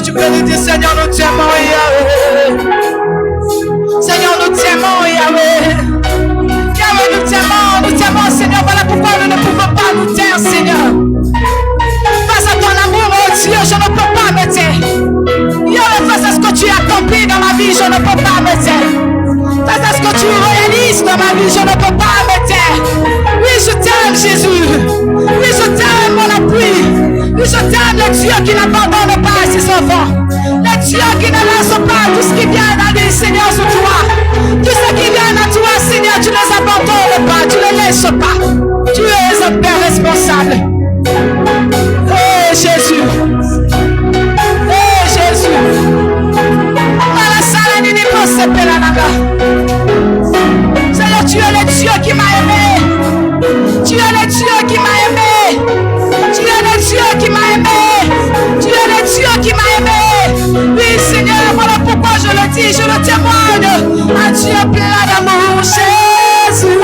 Tu peux lui dire, Seigneur, nous t'aimons, Yahweh. Seigneur, nous t'aimons, Yahweh. Yahweh, nous t'aimons, Seigneur. Voilà pourquoi nous ne pouvons pas nous taire, Seigneur. Face à ton amour, oh Dieu, je ne peux pas me taire. Yahweh, face à ce que tu accomplis dans ma vie, je ne peux pas me taire. Face à ce que tu réalises dans ma vie, je ne peux pas me taire. Oui, je t'aime, Jésus. Oui, je t'aime, mon appui. Oui, je t'aime, le Dieu qui n'abandonne pas ses enfants. Le Dieu qui ne laisse pas tout ce qui vient d'aller, Seigneur, sur toi. Tout ce qui vient à toi, Seigneur, tu ne les abandonnes pas, tu ne les laisses pas. Tu es un Père responsable. Oh Jésus. Oh Jésus. Seigneur, tu es le Dieu qui m'a aimé. Tu es le Dieu qui m'a aimé. Tu es le Dieu qui m'a aimé. Tu es le Dieu qui m'a aimé. Oui, Seigneur, voilà pourquoi je le dis, je le témoigne. Un Dieu plein d'amour, Jésus.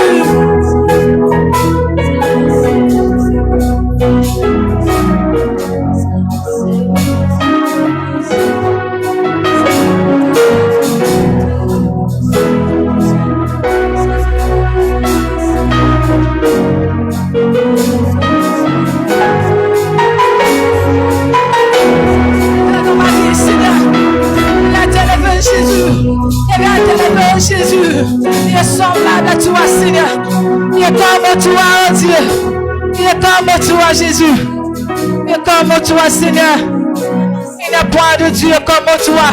Jésus, il est semblable à toi, Seigneur. Il est comme toi, oh Dieu. Il est comme toi, Jésus. Il est comme toi, Seigneur. Il n'y a point de Dieu comme toi.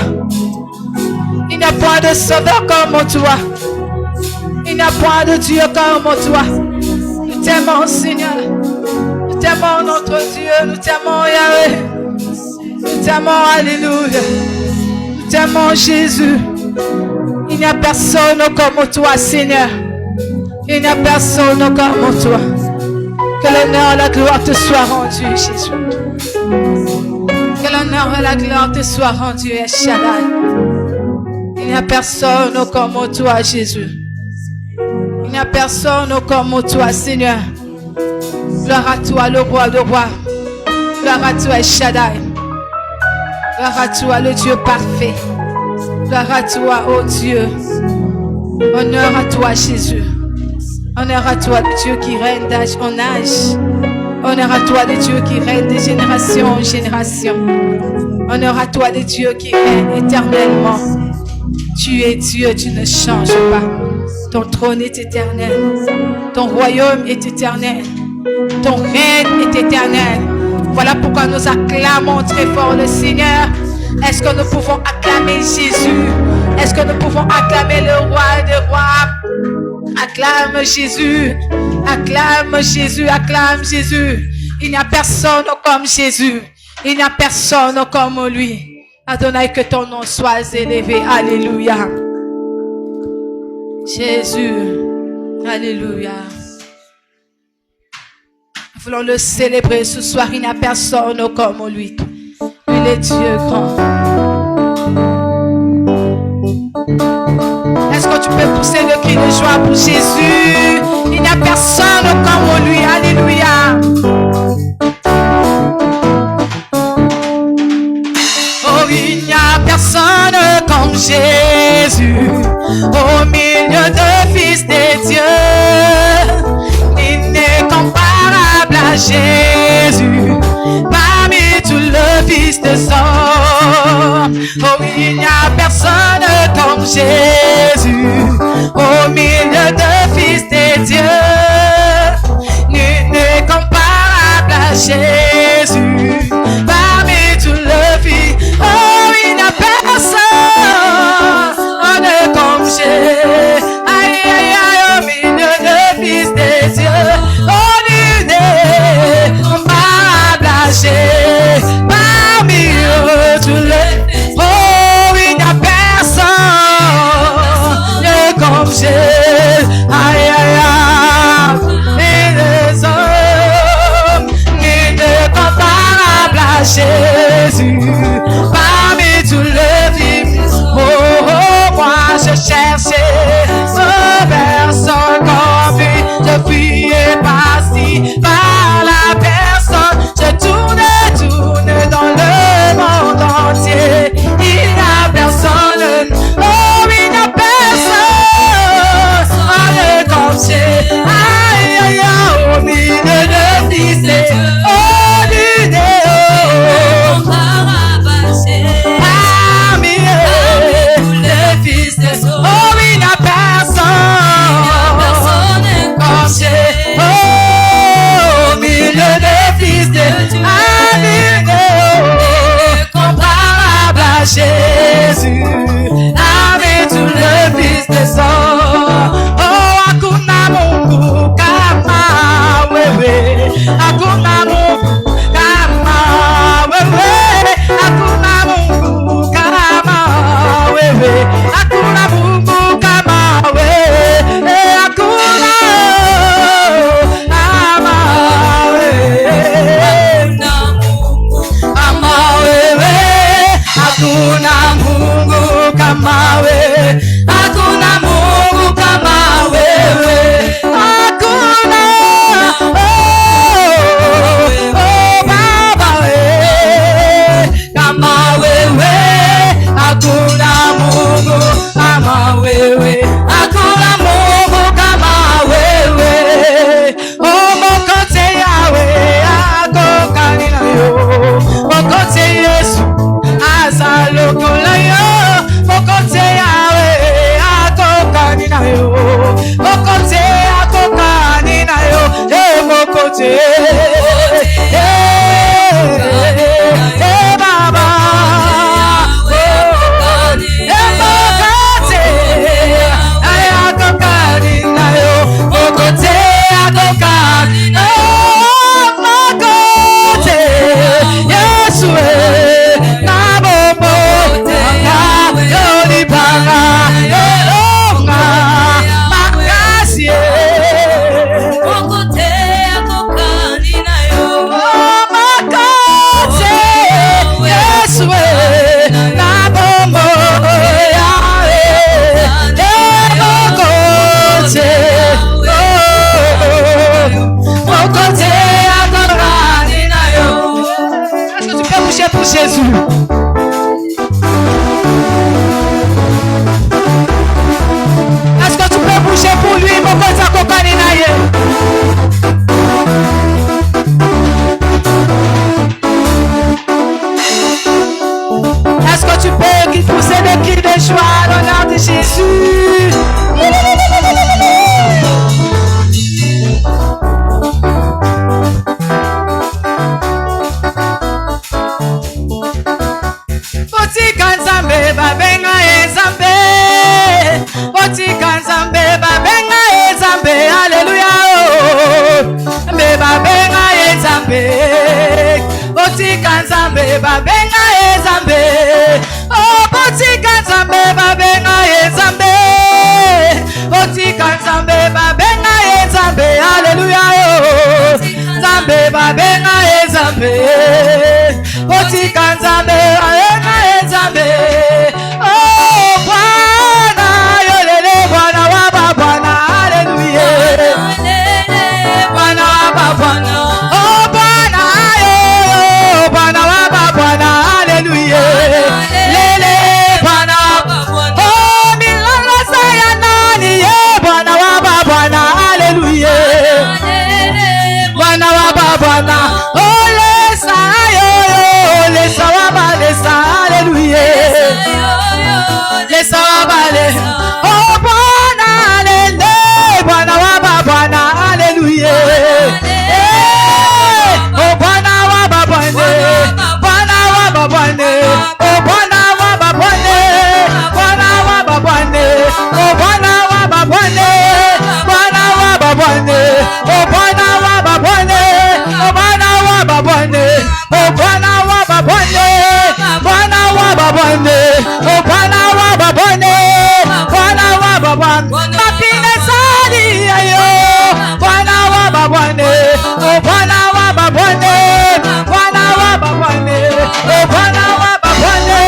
Il n'y a point de sauveur comme toi. Il n'y a point de Dieu comme toi. Nous t'aimons, Seigneur. Nous t'aimons, notre Dieu. Nous t'aimons, Yahweh. Nous t'aimons, Alléluia. Nous t'aimons, Jésus. Il n'y a personne comme toi, Seigneur. Il n'y a personne comme toi. Que l'honneur et la gloire te soient rendus, Jésus. Que l'honneur et la gloire te soient rendus, El Shaddai. Il n'y a personne comme toi, Jésus. Il n'y a personne comme toi, Seigneur. Gloire à toi, le roi de rois. Gloire à toi, El Shaddai. Gloire à toi, le Dieu parfait. Gloire à toi, ô Dieu. Honneur à toi, Jésus. Honneur à toi, le Dieu qui règne d'âge en âge. Honneur à toi, le Dieu qui règne de génération en génération. Honneur à toi, le Dieu qui règne éternellement. Tu es Dieu, tu ne changes pas. Ton trône est éternel. Ton royaume est éternel. Ton règne est éternel. Voilà pourquoi nous acclamons très fort le Seigneur. Est-ce que nous pouvons acclamer Jésus? Est-ce que nous pouvons acclamer le roi des rois? Acclame Jésus. Acclame Jésus. Acclame Jésus. Il n'y a personne comme Jésus. Il n'y a personne comme lui. Adonai, que ton nom soit élevé. Alléluia. Jésus. Alléluia. Nous voulons le célébrer ce soir. Il n'y a personne comme lui. Il est Dieu grand. Est-ce que tu peux pousser le cri de joie pour Jésus? Il n'y a personne comme lui. Alléluia. Oh, il n'y a personne comme Jésus au milieu de fils de Dieu. Il n'est comparable à Jésus. Parmi tout le fils de Son. Oh, il n'y a personne comme Jésus au milieu de fils de Dieu. Nul n'est comparable à Jésus. Parmi tout le fils kama wewe, hakuna Mungu kama wewe, hakuna Baba wewe kama wewe, hakuna Mungu kama wewe, hakuna Mungu kama wewe. Mokote yawe akokani nayo, mokote Yesu azalokola yo, mokote yawe akokani nayo, mokote akokani nayo, mokote Baba mokote akokani nayo, mokote akokani mokote Yesu na bobo na yoni banga yonga makasi mokote akokani nayo, mokote Yesu na bobo yawe mokote mokote akokani nayo. Est-ce que tu peux bouger pour Jésus? Est-ce que tu peux bouger pour lui? Mokote akokani naye. Est-ce que tu peux pousser des cris de joie au nom de Jésus? Botika Nzambe babenga Nzambe, botika Nzambe babenga Nzambe, haleluya mbe babenga Nzambe, botika Nzambe babenga Nzambe, oh botika Nzambe babenga Nzambe, botika Nzambe babenga Nzambe, haleluya Nzambe babenga Nzambe, botika Nzambe babenga Nzambe, oh Bwana yolele Bwana wa Bwana, haleluya Bwana wa Bwana, oh Bwana yo Bwana wa Bwana, haleluya lele Bwana, oh milala saya nani ye Bwana wa Bwana, haleluya Bwana wa Bwana, oh lesa yo lesa wa balesa, haleluya lesa wa bale, oh Bwana lele Bwana wa Bwana, haleluya oh Bwana wa Bwana, Bwana wa Bwana, oh Bwana wa Bwana, Bwana wa Bwana, oh Bwana wa Bwana, Bwana wa Bwana, oh Bwana wa Bwana, oh Bwana wa Bwana, oh Bwana wa Bwana, Bwana wa Bwana, oh Bwana wa Bwana, Bwana wa Bwana, mapine sali ayo, Bwana wa Bwana, oh Bwana wa Bwana, Bwana wa Bwana, oh Bwana wa Bwana,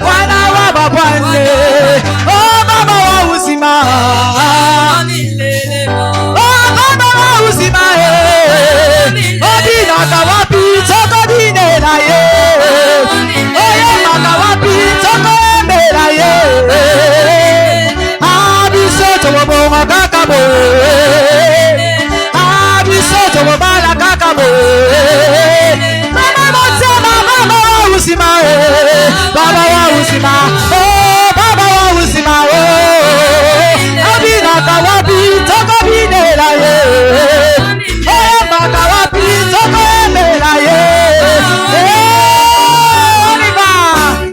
Bwana wa Bwana, oh Baba wa uzima, oh Baba wa uzima, oh binaka wapi toko dinela ye, oh yemaka wapi toko embela ye, abisoto wabonga kakabo, abisoto wabala kakabo, mama motema mama wa uzima, Baba wa uzima, oh Baba wa uzima, oh abinaka wapi toko dinela ye, oh yemaka wapi toko embela ye,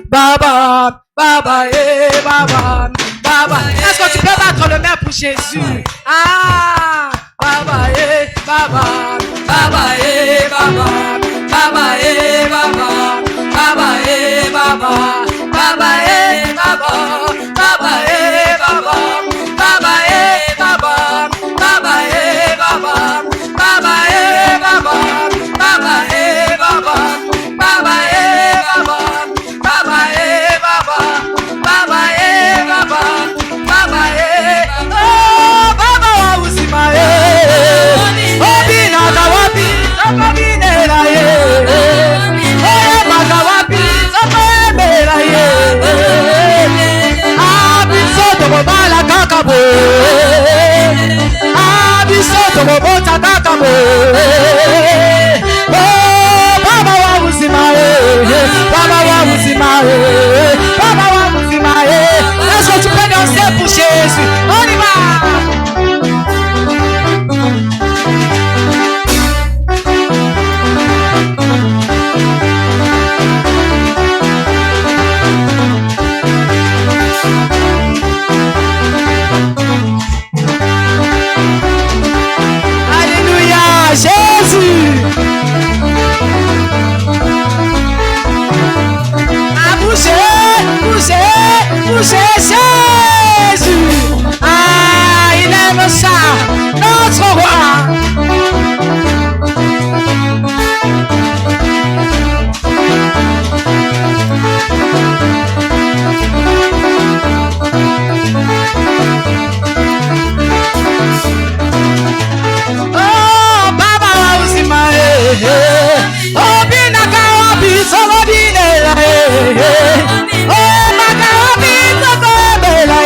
Baba, Baba, Baba, Baba. Est-ce que tu peux battre le main pour Jésus? Ah, Baba, Baba, Baba, Baba, Baba, Baba, Baba, Baba, Baba, Baba, Baba, Baba, Baba, Baba, Baba, Baba, Baba, Baba, Baba, toucher Jésus. Ah, il aime ça, notre roi. Oh, Baba uzima, oh, binaka wapi, solo binela, oh, baka wapi, solo bela,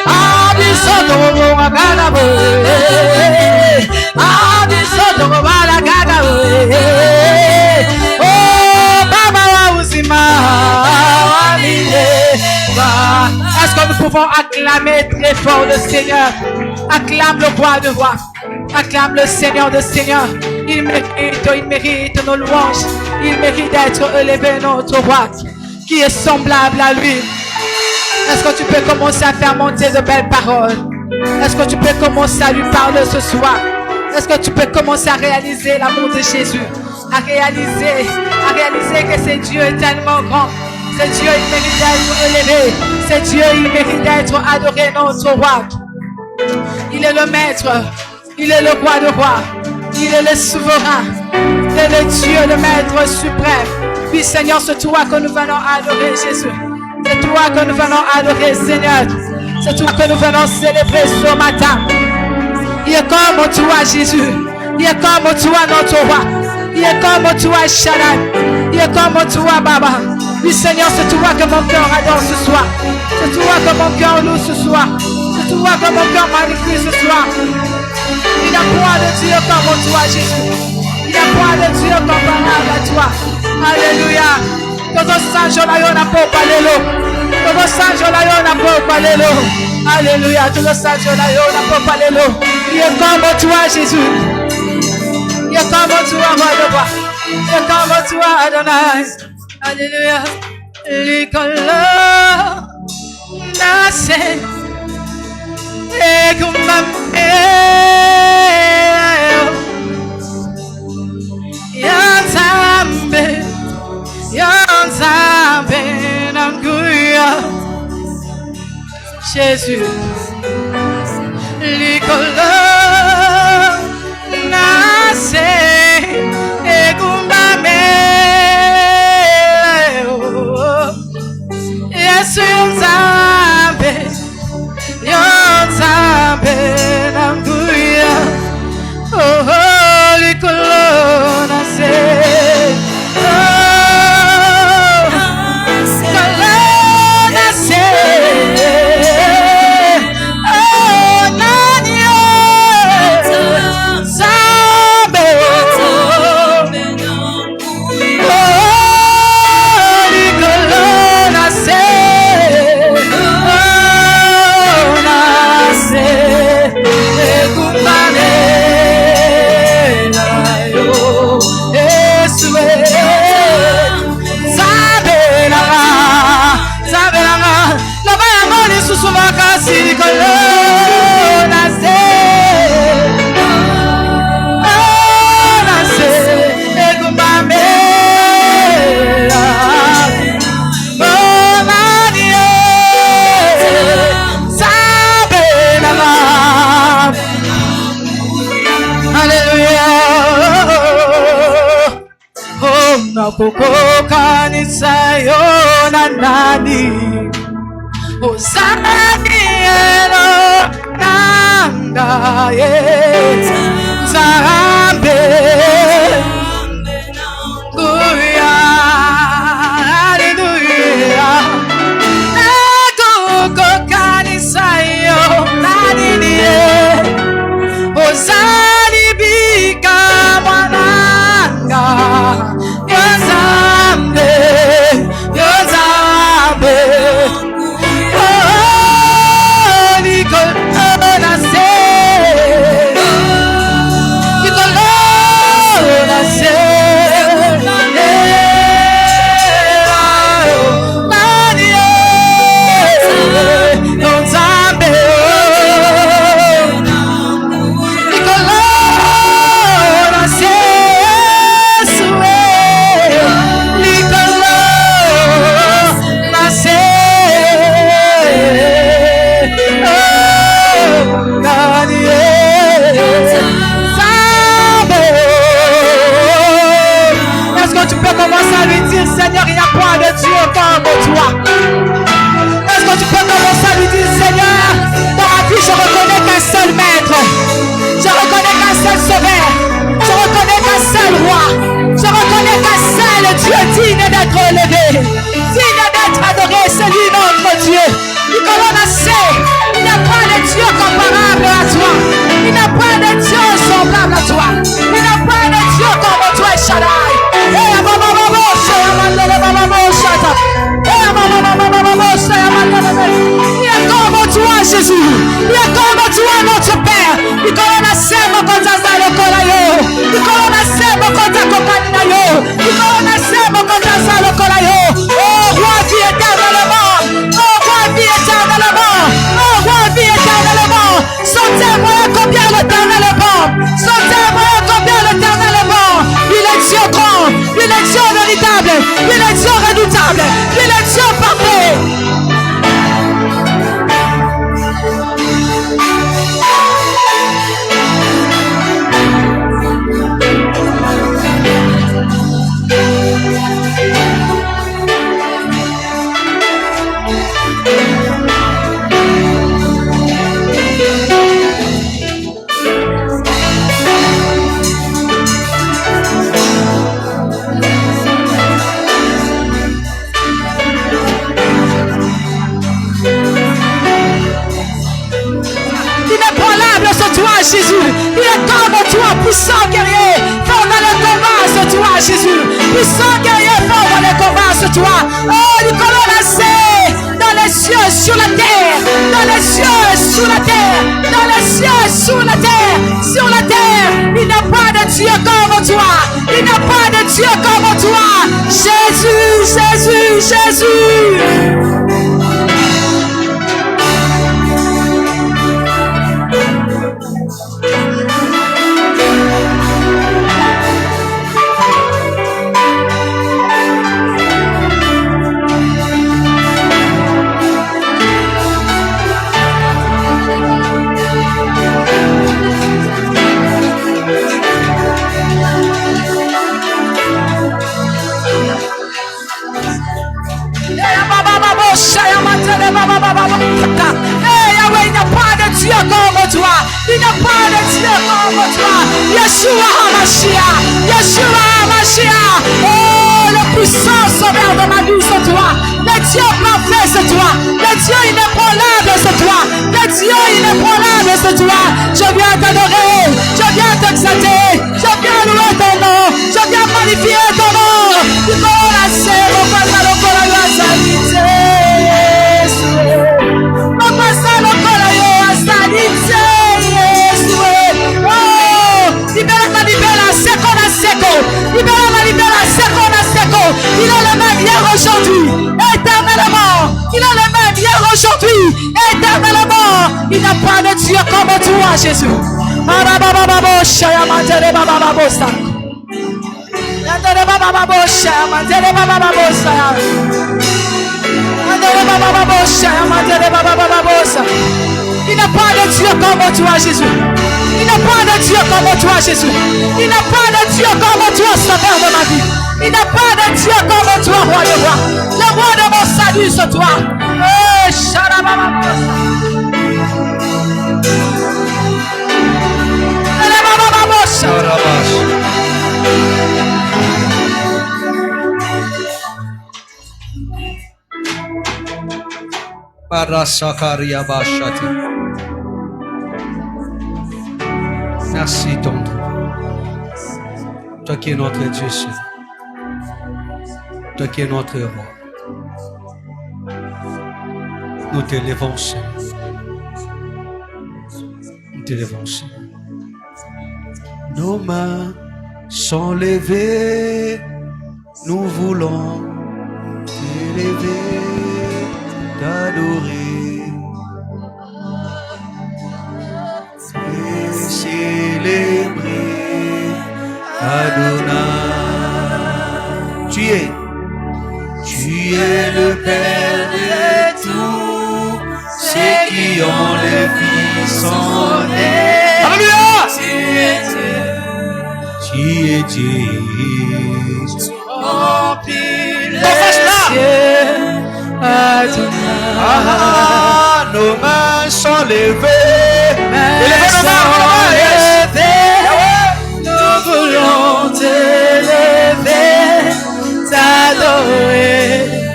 ah, bisoto wakana bo, ah, bisoto wala gaga bo, oh, Baba uzima, est-ce que nous pouvons acclamer très fort le Seigneur? Acclame le roi de rois. Acclame le Seigneur de seigneurs. Il mérite nos louanges. Il mérite d'être élevé, notre roi, qui est semblable à lui. Est-ce que tu peux commencer à faire monter de belles paroles? Est-ce que tu peux commencer à lui parler ce soir? Est-ce que tu peux commencer à réaliser l'amour de Jésus? À réaliser que ce Dieu est tellement grand. Ce Dieu, il mérite d'être élevé. Ce Dieu, il mérite d'être adoré, notre roi. Il est le maître. Il est le roi de rois. Il est le souverain. Il est le Dieu, le maître suprême. Puis Seigneur, c'est toi que nous venons adorer, Jésus. C'est toi que nous venons adorer, Seigneur. C'est toi que nous venons célébrer ce matin. Il est comme toi, Jésus. Il est comme toi, notre roi. Il est comme toi, Shaddai. Il est comme toi, Baba. Oui, Seigneur, c'est toi que mon cœur adore ce soir. C'est toi que mon cœur loue ce soir. C'est toi que mon cœur magnifie ce soir. Il n'y a point de Dieu comme toi, Jésus. Il n'y a point de Dieu comparable à toi. Alléluia. Todo sanjo la yona po palelo. Todo sanjo la yona po palelo. Alléluia. Todo sanjo la yona po palelo. Il est comme toi, Jésus. Il est comme toi, roi de roi. Il est comme toi, Adonai. Alléluia. L'icolo nace et comme Yanzambe nanguya Jésus l'icolo nace et comme Yesu Yanzambe nanguya oh l'icolo nace Napokoka nisayo na nani Ozani eno nanga ye Zarambe Kuya Hallelujah Napokoka nisayo na nini ye Ozani bika mwananga Seigneur, il n'y a point de Dieu comme toi. Est-ce que tu peux commencer à lui dire, Seigneur, dans ma vie, je reconnais qu'un seul maître. Je reconnais qu'un seul sauveur. Je reconnais qu'un seul roi. Je reconnais qu'un seul Dieu digne d'être élevé, digne d'être adoré, c'est lui notre Dieu. Il n'y a pas de Dieu comparable à toi. Il n'y a pas de Dieu semblable à toi. Il n'y a pas de Dieu comme toi, Shaddai. Il y a comme toi, Jésus. Il y a comme toi, notre Père. Il y a sema kwanza zalo kola yo. Il y a sema kwanza kokani yo. Il y a sema kwanza zalo kola yo. Oh, roi vie éternellement. Oh, roi vie éternellement. Oh, roi vie éternellement. Sentez-moi combien l'Éternel est bon. Sentez-moi combien l'Éternel est bon. Il est Dieu grand. Il est Dieu véritable. Il est Dieu redoutable. Il est Dieu parfait. Jésus, il est comme toi, puissant guerrier, fort dans le combat, c'est toi, Jésus, puissant guerrier, fort dans le combat, c'est toi. Oh, nous colons dans les cieux, sur la terre, dans les cieux, sous la terre, dans les cieux, sous la terre, sur la terre. Il n'y a pas de Dieu comme toi, il n'y a pas de Dieu comme toi. Jésus, Jésus, Jésus. Il n'y a pas de Dieu comme toi. Il n'y a pas de Dieu comme toi. Yeshua HaMashiach. Yeshua HaMashiach. Oh, le puissant sauveur de ma vie, c'est toi. Le Dieu parfait, c'est toi. Le Dieu inébranlable, c'est toi. Le Dieu inébranlable, c'est toi. Je viens t'adorer. Je viens t'exalter. Je viens louer ton nom. Je viens magnifier ton nom. Tu peux la serre, mon papa, le cola, la salite. Il est le même hier aujourd'hui, éternellement. Il est le même hier aujourd'hui, éternellement. Il n'y a pas de Dieu comme toi, Jésus. Il n'y a pas de Dieu comme toi, Jésus. Il n'y a pas de Dieu comme toi, Jésus. Il n'y a pas de Dieu comme toi, sauveur de ma vie. Il n'y a pas de Dieu comme toi, roi de roi. Le roi de mon salut, c'est toi. Oh, Merci ton Dieu. Toi qui es notre Dieu, Seigneur. Toi qui es notre roi. Nous t'élevons, Seigneur. Nous t'élevons, Seigneur. Nos mains sont levées. Nous voulons t'élever, t'adorer. Célébrer Adonai. Tu es le Père de tous ceux qui ont le Fils en eux. Alléluia. Tu es Dieu. Tu remplis Ah, nos mains sont levées. Élevez nos mains, nous voulons t'élever,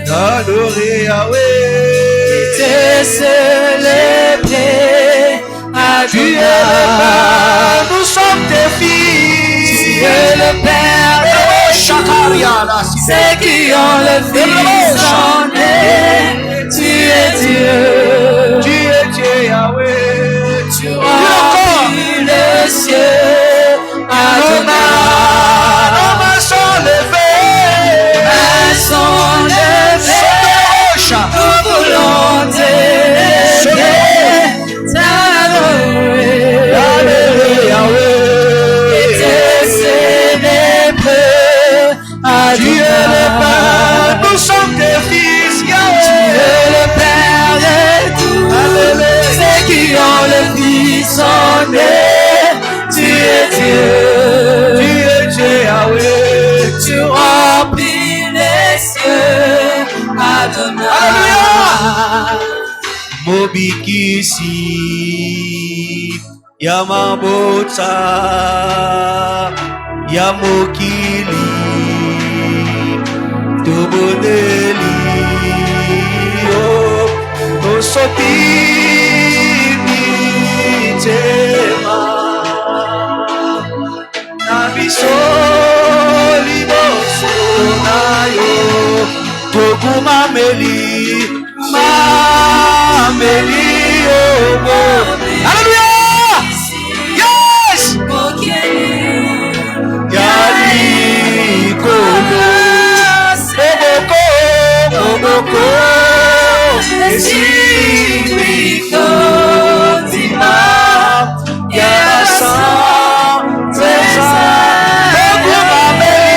t'adorer, Yahweh, te célébrer, Adonai. Nous sommes tes fils. Tu es le Père de ceux qui ont le Fils en eux. Tu es Dieu, Yahweh. Tu remplis le ciel, Adonai. Nos mains sont levées. Nous voulons t'élever, t'adorer, Yahweh, et te célébrer, Adonai. Tu es le Père, nous sommes tes fils, Yahweh. Tu es le Père de tous ceux qui ont le Fils en eux. Tu es Dieu, Yahweh. Tu remplis les cieux, Adonai. Alléluia. Mobikisi Yamabota Yamokili Tobodeli Osotini Tema Nabisoli Bosonayo Tokumameli Mameli Alléluia. Yes. Yali Kodo Oboko Esibiko Tima Yasa Zeza Tokumameli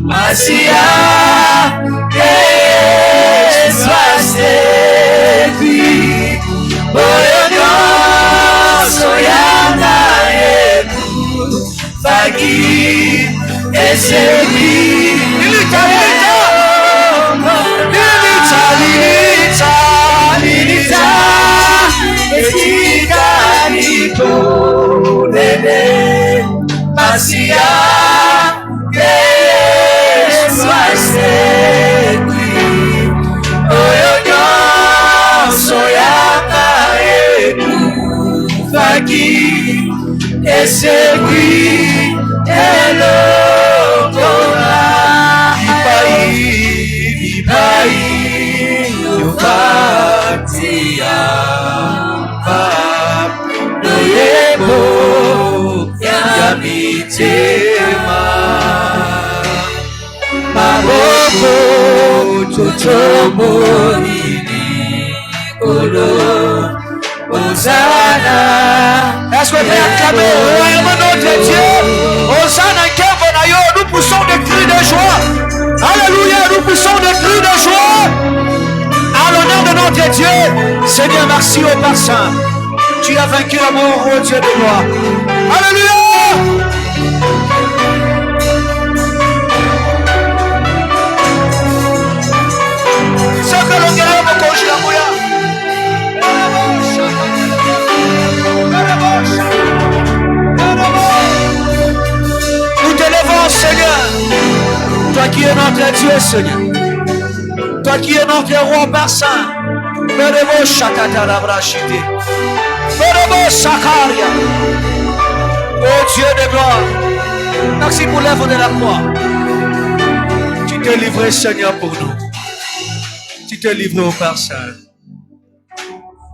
Masia, que soit servi, Boyono, Soyana, Fagi, et servi. Lilita, Etikalipo, Nene, Masia, soit séduit, Oyoyo, Soyama, Faki, et séduit, Elokona, Ipai, Yofatia, Pap, Noyebo, Yamitema. Maboko Totomoni Kodo Hosanna. Est-ce que vous pouvez acclamer au nom de Dieu? Hosanna Kevonayo, nous poussons des cris de joie. Alléluia, nous poussons des cris de joie. À l'honneur de notre Dieu. Seigneur, merci au Père Saint. Tu as vaincu la mort, ô Dieu de gloire. Alléluia. Nous t'élevons, Seigneur. Toi qui es notre Dieu, Seigneur. Toi qui es notre roi par saint. Berebo Shakata Labrachite. Berebo Sakaria. Oh Dieu de gloire. Merci pour l'œuvre de la croix. Tu t'es livré, Seigneur, pour nous. Tu t'es livré au Père Saint.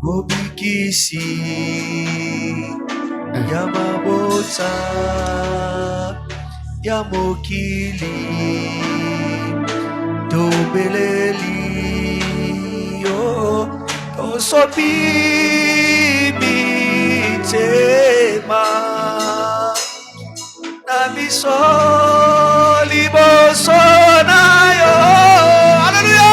Obikisi Yamabota ya mokili tobeleli yo tosopi mitema na biso liboso na yo. Alléluia.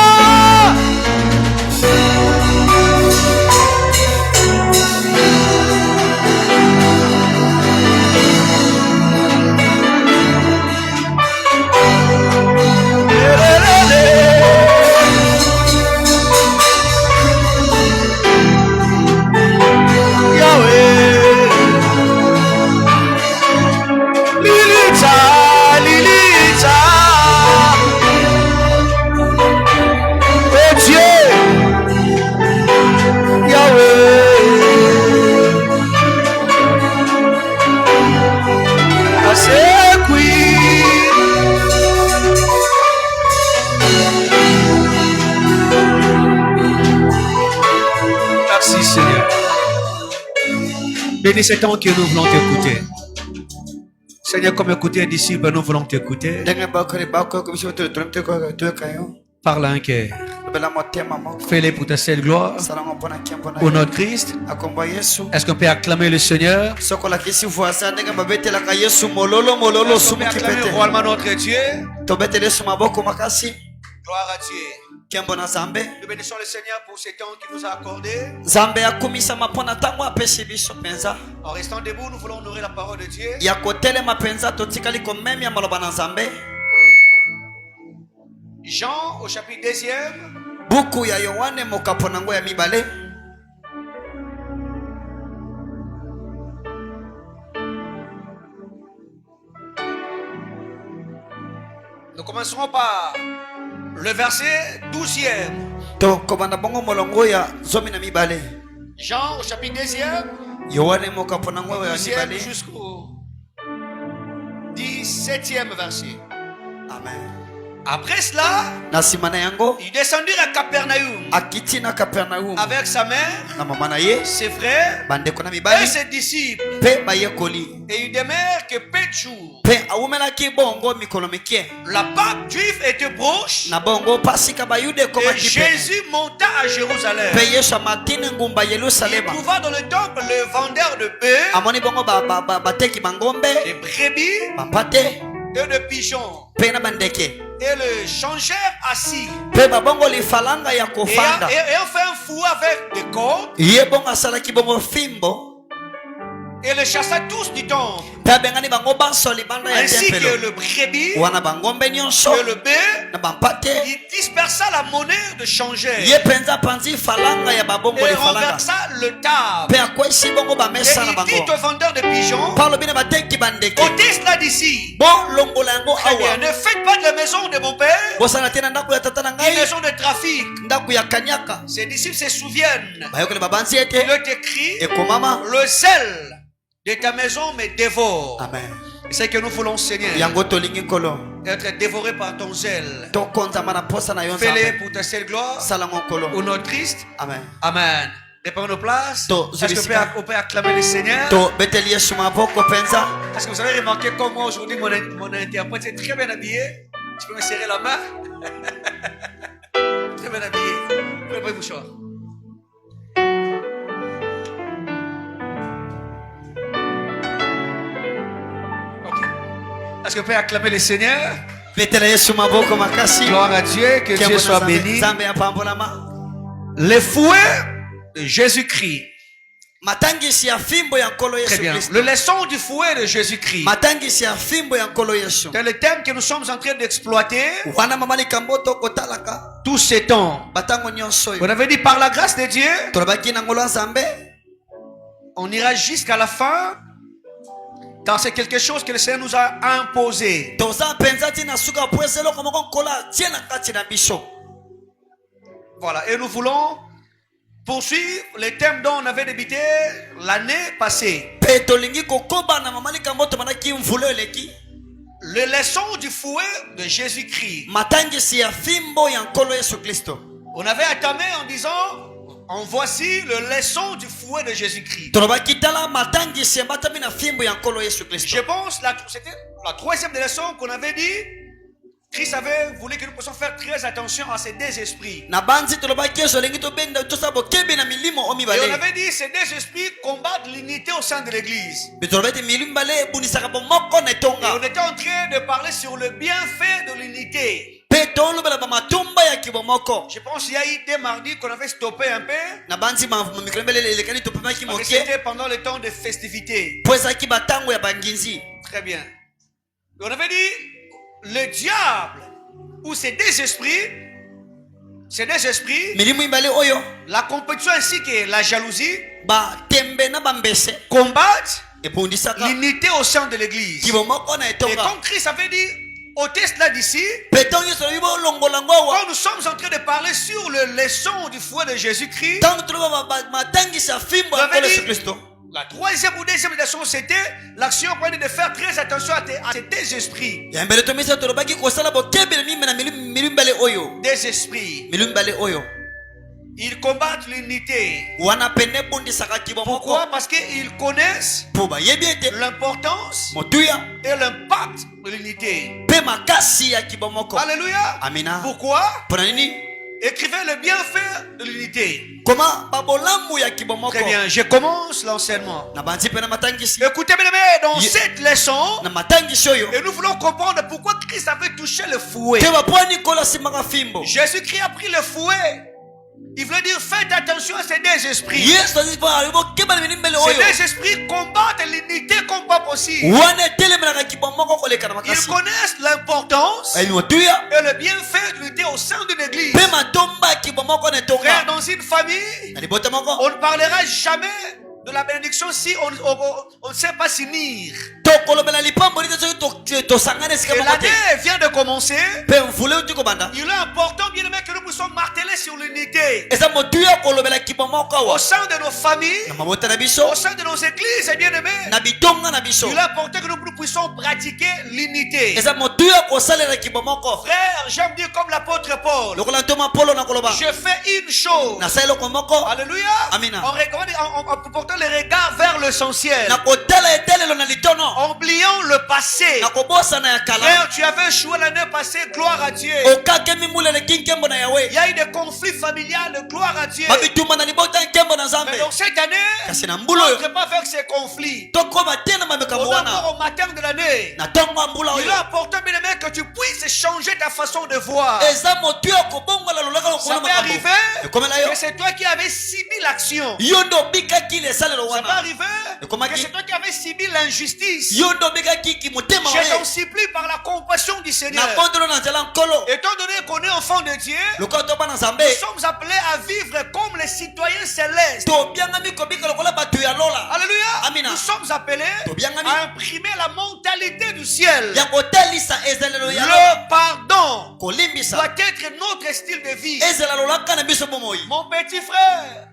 Merci Seigneur. Bénis ce temps que nous voulons t'écouter. Seigneur, comme écouter un disciple, nous voulons t'écouter. Parle à un cœur. Fais-les pour ta seule gloire. Au nom de Christ. Est-ce qu'on peut acclamer le Seigneur? Acclamer royalement notre Dieu. Gloire à Dieu. Nous bénissons le Seigneur pour ce temps qu'il nous a accordé. En restant debout, nous voulons honorer la parole de Dieu. Jean au chapitre 2e. Nous commencerons par le verset 12e. Jean au chapitre 2e. Jusqu'au 17e verset. Amen. Après cela, ils descendirent à Capernaum avec sa mère, ses frères et ses disciples. Et ils demeurent que peu de jours. La Pâque juive était proche. Et Jésus monta à Jérusalem. Il trouva dans le temple le vendeur de bœufs, de brebis et de pigeons. Et le changèrent assis. Et ayant fait un fou avec des cordes, et le chassa tous du temple. Ainsi que le brebis et le bœuf. Il dispersa la monnaie de changer. Et renversa le table. Et il dit au vendeur de pigeons, ôtez cela d'ici. Ne faites pas de la maison de mon père une maison de trafic. Ses disciples se souviennent. Il est écrit, le zèle de ta maison me dévore. Amen. C'est que nous voulons, Seigneur, être dévorés par ton zèle. Fais-les pour ta seule gloire. Au nom de Christ. Amen. Amen. Reprenons nos places. Est-ce qu'on peut acclamer le Seigneur? Est-ce que vous avez remarqué comme moi aujourd'hui mon interprète est très bien habillé? Tu peux me serrer la main? Très bien habillé. Prenez le mouchoir. Est-ce qu'on peut acclamer le Seigneur? Gloire à Dieu, que Dieu soit béni. Les fouets de Jésus-Christ. Très bien. Le leçon du fouet de Jésus-Christ. C'est le thème que nous sommes en train d'exploiter tous ces temps. On avait dit par la grâce de Dieu, on ira jusqu'à la fin. Car c'est quelque chose que le Seigneur nous a imposé. Voilà, et nous voulons poursuivre les thèmes dont on avait débuté l'année passée. Les leçons du fouet de Jésus-Christ. On avait entamé en disant En voici le leçon du fouet de Jésus-Christ. Je pense c'était la troisième des leçons qu'on avait dit. Christ avait voulu que nous puissions faire très attention à ces deux esprits. Et on avait dit ces deux esprits combattent l'unité au sein de l'église. Et on était en train de parler sur le bienfait de l'unité. Je pense qu'il y a eu des mardis qu'on avait stoppé un peu. Parce que c'était pendant le temps de festivités. Très bien. Et on avait dit le diable ou ces deux esprits, la compétition ainsi que la jalousie combattent l'unité au sein de l'église. Et comme Christ avait dit au test là d'ici, quand nous sommes en train de parler sur le leçon du fouet de Jésus-Christ, la troisième ou deuxième leçon, c'était l'action de faire très attention à ces deux esprits. Des esprits. Ils combattent l'unité. Pourquoi? Parce qu'ils connaissent l'importance et l'impact de l'unité. Alléluia. Amina. Pourquoi? Écrivez le bienfait de l'unité. Très bien, je commence l'enseignement. Écoutez bien, dans cette leçon, et nous voulons comprendre pourquoi Christ avait touché le fouet. Jésus-Christ a pris le fouet. Il veut dire faites attention à ces deux esprits. Ces deux esprits combattent l'unité comme pas possible. Ils connaissent l'importance et le bienfait de l'unité au sein de l'église. Frère, dans une famille, on ne parlera jamais de la bénédiction si on ne sait pas s'unir. Et l'année vient de commencer. Il est important, bien aimé, que nous puissions marteler sur l'unité. Au sein de nos familles, au sein de nos églises, bien aimé, il est important que nous puissions pratiquer l'unité. Frère, j'aime dire comme l'apôtre Paul, je fais une chose. Alléluia. En portant les regards vers l'essentiel. En oubliant le passé. Frère, tu avais échoué l'année passée, gloire à Dieu. Il y a eu des conflits familiales, gloire à Dieu. Mais dans cette année, n'entre pas vers ces conflits. Au matin de l'année, il est important, bien aimé, que tu puisses changer ta façon de voir. Ça peut arriver que c'est toi qui avais subi l'action. Ça peut arriver que c'est toi qui avais subi l'injustice. Je t'en supplie par la compassion du Seigneur. Étant donné qu'on est enfant de Dieu, nous sommes appelés à vivre comme les citoyens célestes. Alléluia. Nous sommes appelés à imprimer la mentalité du ciel. Le pardon doit être notre style de vie. Mon petit frère,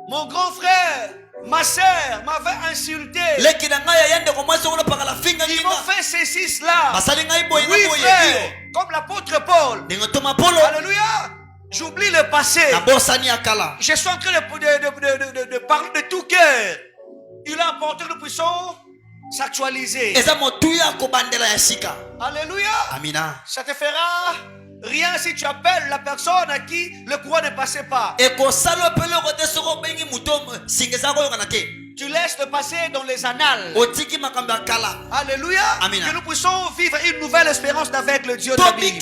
mon grand frère, ma soeur m'avait insulté. Ils m'ont fait ceci, cela. Oui, frère, comme l'apôtre Paul. Alléluia. J'oublie le passé. Je suis en train de parler de tout cœur. Il est important que nous puissions s'actualiser. Alléluia. Amina. Ça te fera rien si tu appelles la personne à qui le courant ne passait pas. Tu laisses le passé dans les annales. Alléluia. Amina. Que nous puissions vivre une nouvelle espérance avec le Dieu de la Bible.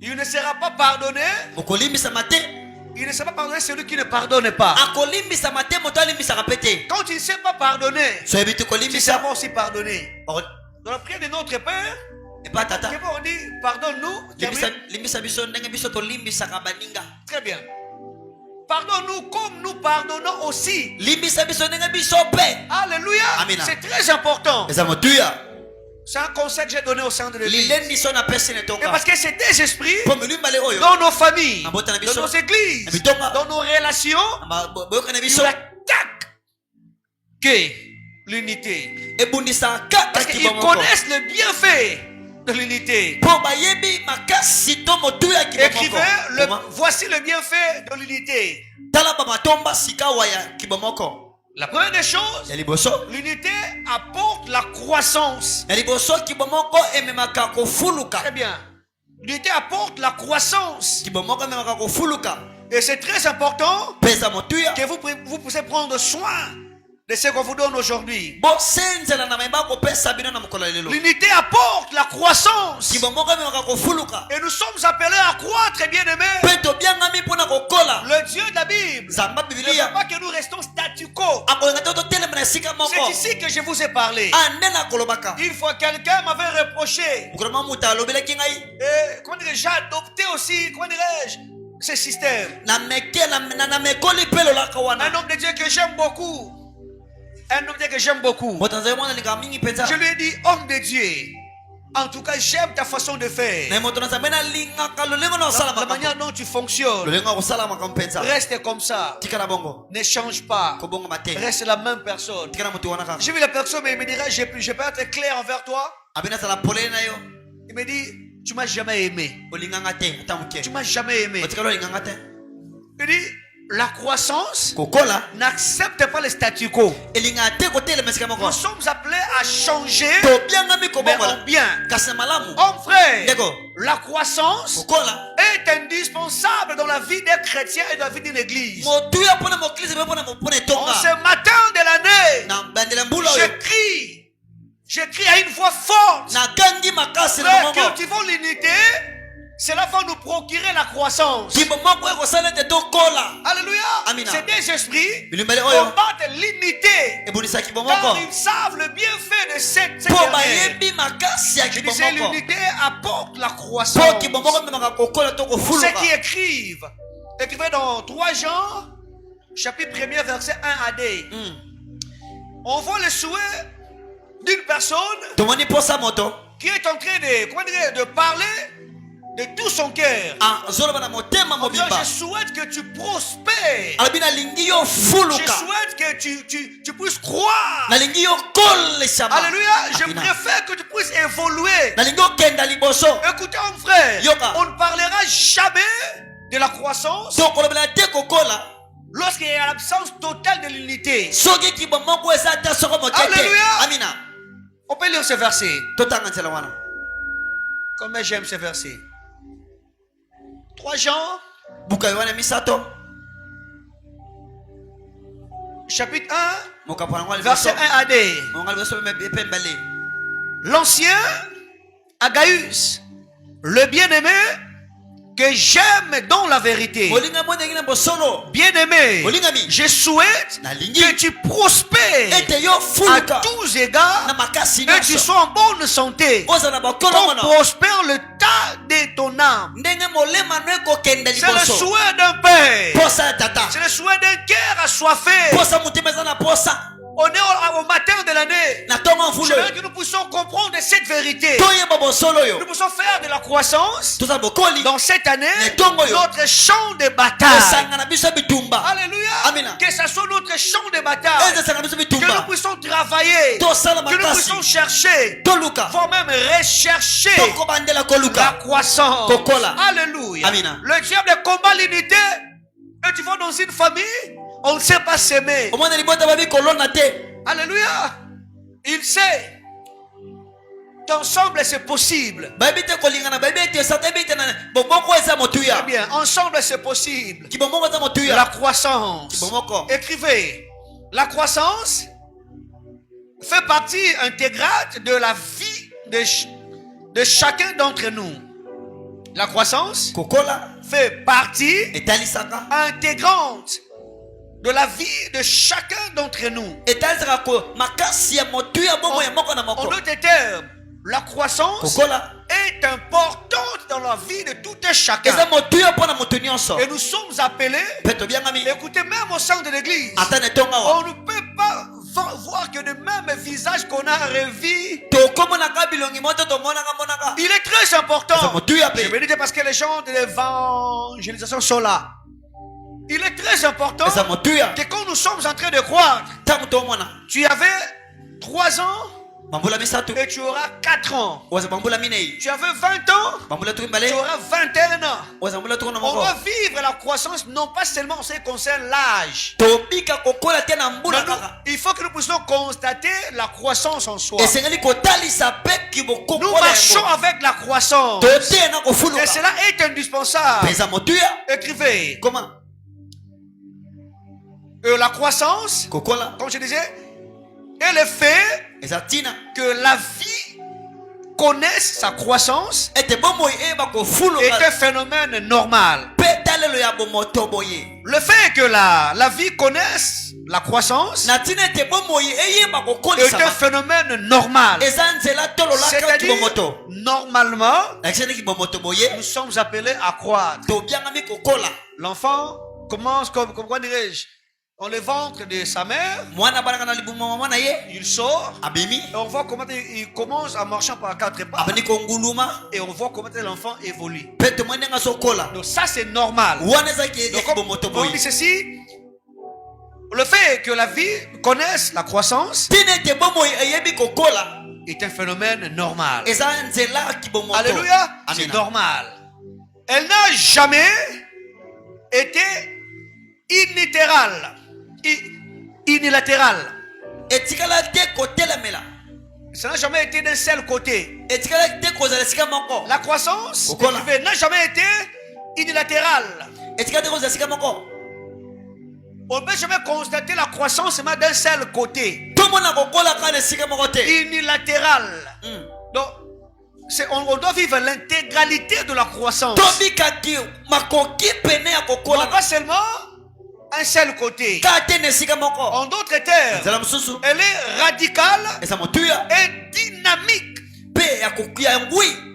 Il ne sera pas pardonné. Il ne sera pas pardonné celui qui ne pardonne pas. Quand tu ne sais pas pardonner, tu ne sais pas aussi pardonner. Dans la prière de notre Père, on dit pardonne-nous. Très bien. Pardonne-nous comme nous pardonnons aussi. Alléluia. C'est très important. C'est un conseil que j'ai donné au sein de l'église. Et parce que c'est des esprits dans nos familles, dans nos églises, dans nos relations, ils attaquent que l'unité. Parce qu'ils connaissent le bienfait de l'unité. Écrivez, voici le bienfait de l'unité. La première des choses, l'unité apporte la croissance. Très bien. L'unité apporte la croissance. Et c'est très important que vous puissiez prendre soin de ce qu'on vous donne aujourd'hui. L'unité apporte la croissance. Et nous sommes appelés à croître, bien aimés. Le Dieu de la Bible ne veut pas que nous restons statu quo. C'est ici que je vous ai parlé. Une fois quelqu'un m'avait reproché. J'ai adopté aussi, comment dirais-je, ce système. Un homme de Dieu que j'aime beaucoup. Un homme de Dieu que j'aime beaucoup. Je lui ai dit, homme de Dieu, en tout cas j'aime ta façon de faire. La manière dont tu fonctionnes. Reste comme ça. Ne change pas. Reste la même personne. J'ai vu la personne, mais il me dirait, je peux être clair envers toi. Il me dit, tu m'as jamais aimé. Tu m'as jamais aimé. Il dit, la croissance n'accepte pas le statu quo. Nous sommes appelés à changer, mais en bien. Homme frère, la croissance est indispensable dans la vie des chrétiens et dans la vie d'une église. En ce matin de l'année, j'écris à une voix forte. Frère, cultivons l'unité. Cela va nous procurer la croissance. Alléluia. Ces deux esprits combattent l'unité, car ils savent le bienfait de cette dernière. Je disais, l'unité apporte la croissance. Pour ceux qui écrivent dans 3 Jean chapitre 1er verset 1 à 2. On voit le souhait d'une personne qui est en train de parler de tout son cœur. Je souhaite que tu prospères. Je souhaite que tu puisses croire. Alléluia. Je préfère que tu puisses évoluer. Écoutez mon frère, on ne parlera jamais de la croissance lorsqu'il y a l'absence totale de l'unité. Alléluia. On peut lire ce verset. Combien j'aime ce verset. 3 Jean chapitre 1 verset 1 à 2. L'ancien Agaius, le bien-aimé que j'aime dans la vérité. Bien-aimé, je souhaite que tu prospères à tous égards et que tu sois en bonne santé. Qu'on prospère le tas de ton âme. C'est le souhait d'un père. C'est le souhait d'un cœur assoiffé. On est au matin de l'année. Je veux que nous puissions comprendre cette vérité. Nous puissions faire de la croissance dans cette année notre champ de bataille. Alléluia. Que ce soit notre champ de bataille. Que nous puissions travailler. Que nous puissions chercher. Voire même rechercher la croissance. Alléluia. Le diable combat l'unité. Et tu vas dans une famille, on ne sait pas s'aimer. Alléluia. Il sait qu'ensemble c'est possible. Très bien, ensemble c'est possible. La croissance. Écrivez. La croissance fait partie intégrante de la vie de chacun d'entre nous. La croissance fait partie intégrante de la vie de chacun d'entre nous. En d'autres termes, la croissance est importante dans la vie de tout un chacun. Et nous sommes appelés, écoutez, même au sein de l'église, on ne peut pas voir que le même visage qu'on a revu. Il est très important. Je vais dire parce que les gens de l'évangélisation sont là. Il est très important que quand nous sommes en train de croître, tu avais 3 ans, Et tu auras 4 ans. Tu avais 20 ans. Tu auras 21 ans. On va vivre la croissance non pas seulement en ce qui concerne l'âge. Il faut que nous puissions constater la croissance en soi. Nous marchons avec la croissance. Et cela est indispensable. Écrivez. Comment? La croissance, comme je disais, est le fait que la vie connaisse sa croissance est un phénomène normal. Le fait que la vie connaisse la croissance est un phénomène normal. C'est-à-dire, normalement, nous sommes appelés à croître. L'enfant commence comment dirais-je? Dans le ventre de sa mère, il sort et on voit comment il commence à marcher par 4 pas et on voit comment l'enfant évolue. Donc ça c'est normal. Donc, on dit ceci, le fait que la vie connaisse la croissance est un phénomène normal. Alléluia, c'est normal. Elle n'a jamais été unilatérale. Ça n'a jamais été d'un seul côté. La croissance n'a jamais été unilatérale. On ne peut jamais constater la croissance mais d'un seul côté. Unilatéral. Donc, on doit vivre l'intégralité de la croissance. Non pas seulement un seul côté. En d'autres termes, elle est radicale et dynamique.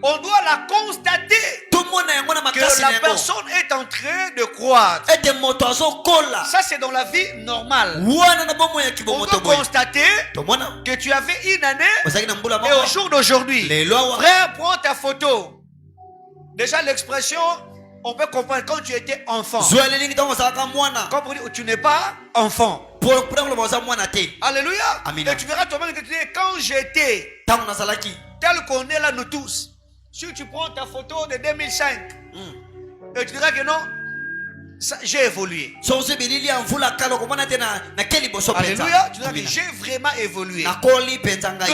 On doit la constater que la personne est en train de croître. Ça c'est dans la vie normale. On doit constater que tu avais une année et au jour d'aujourd'hui, frère, prends ta photo. Déjà l'expression, on peut comprendre quand tu étais enfant. Comme pour dire, tu n'es pas enfant. Alléluia. Et tu verras toi-même que tu dis, quand j'étais tel qu'on est là nous tous. Si tu prends ta photo de 2005 et tu diras que non, j'ai évolué. Alléluia, tu diras que j'ai vraiment évolué. Donc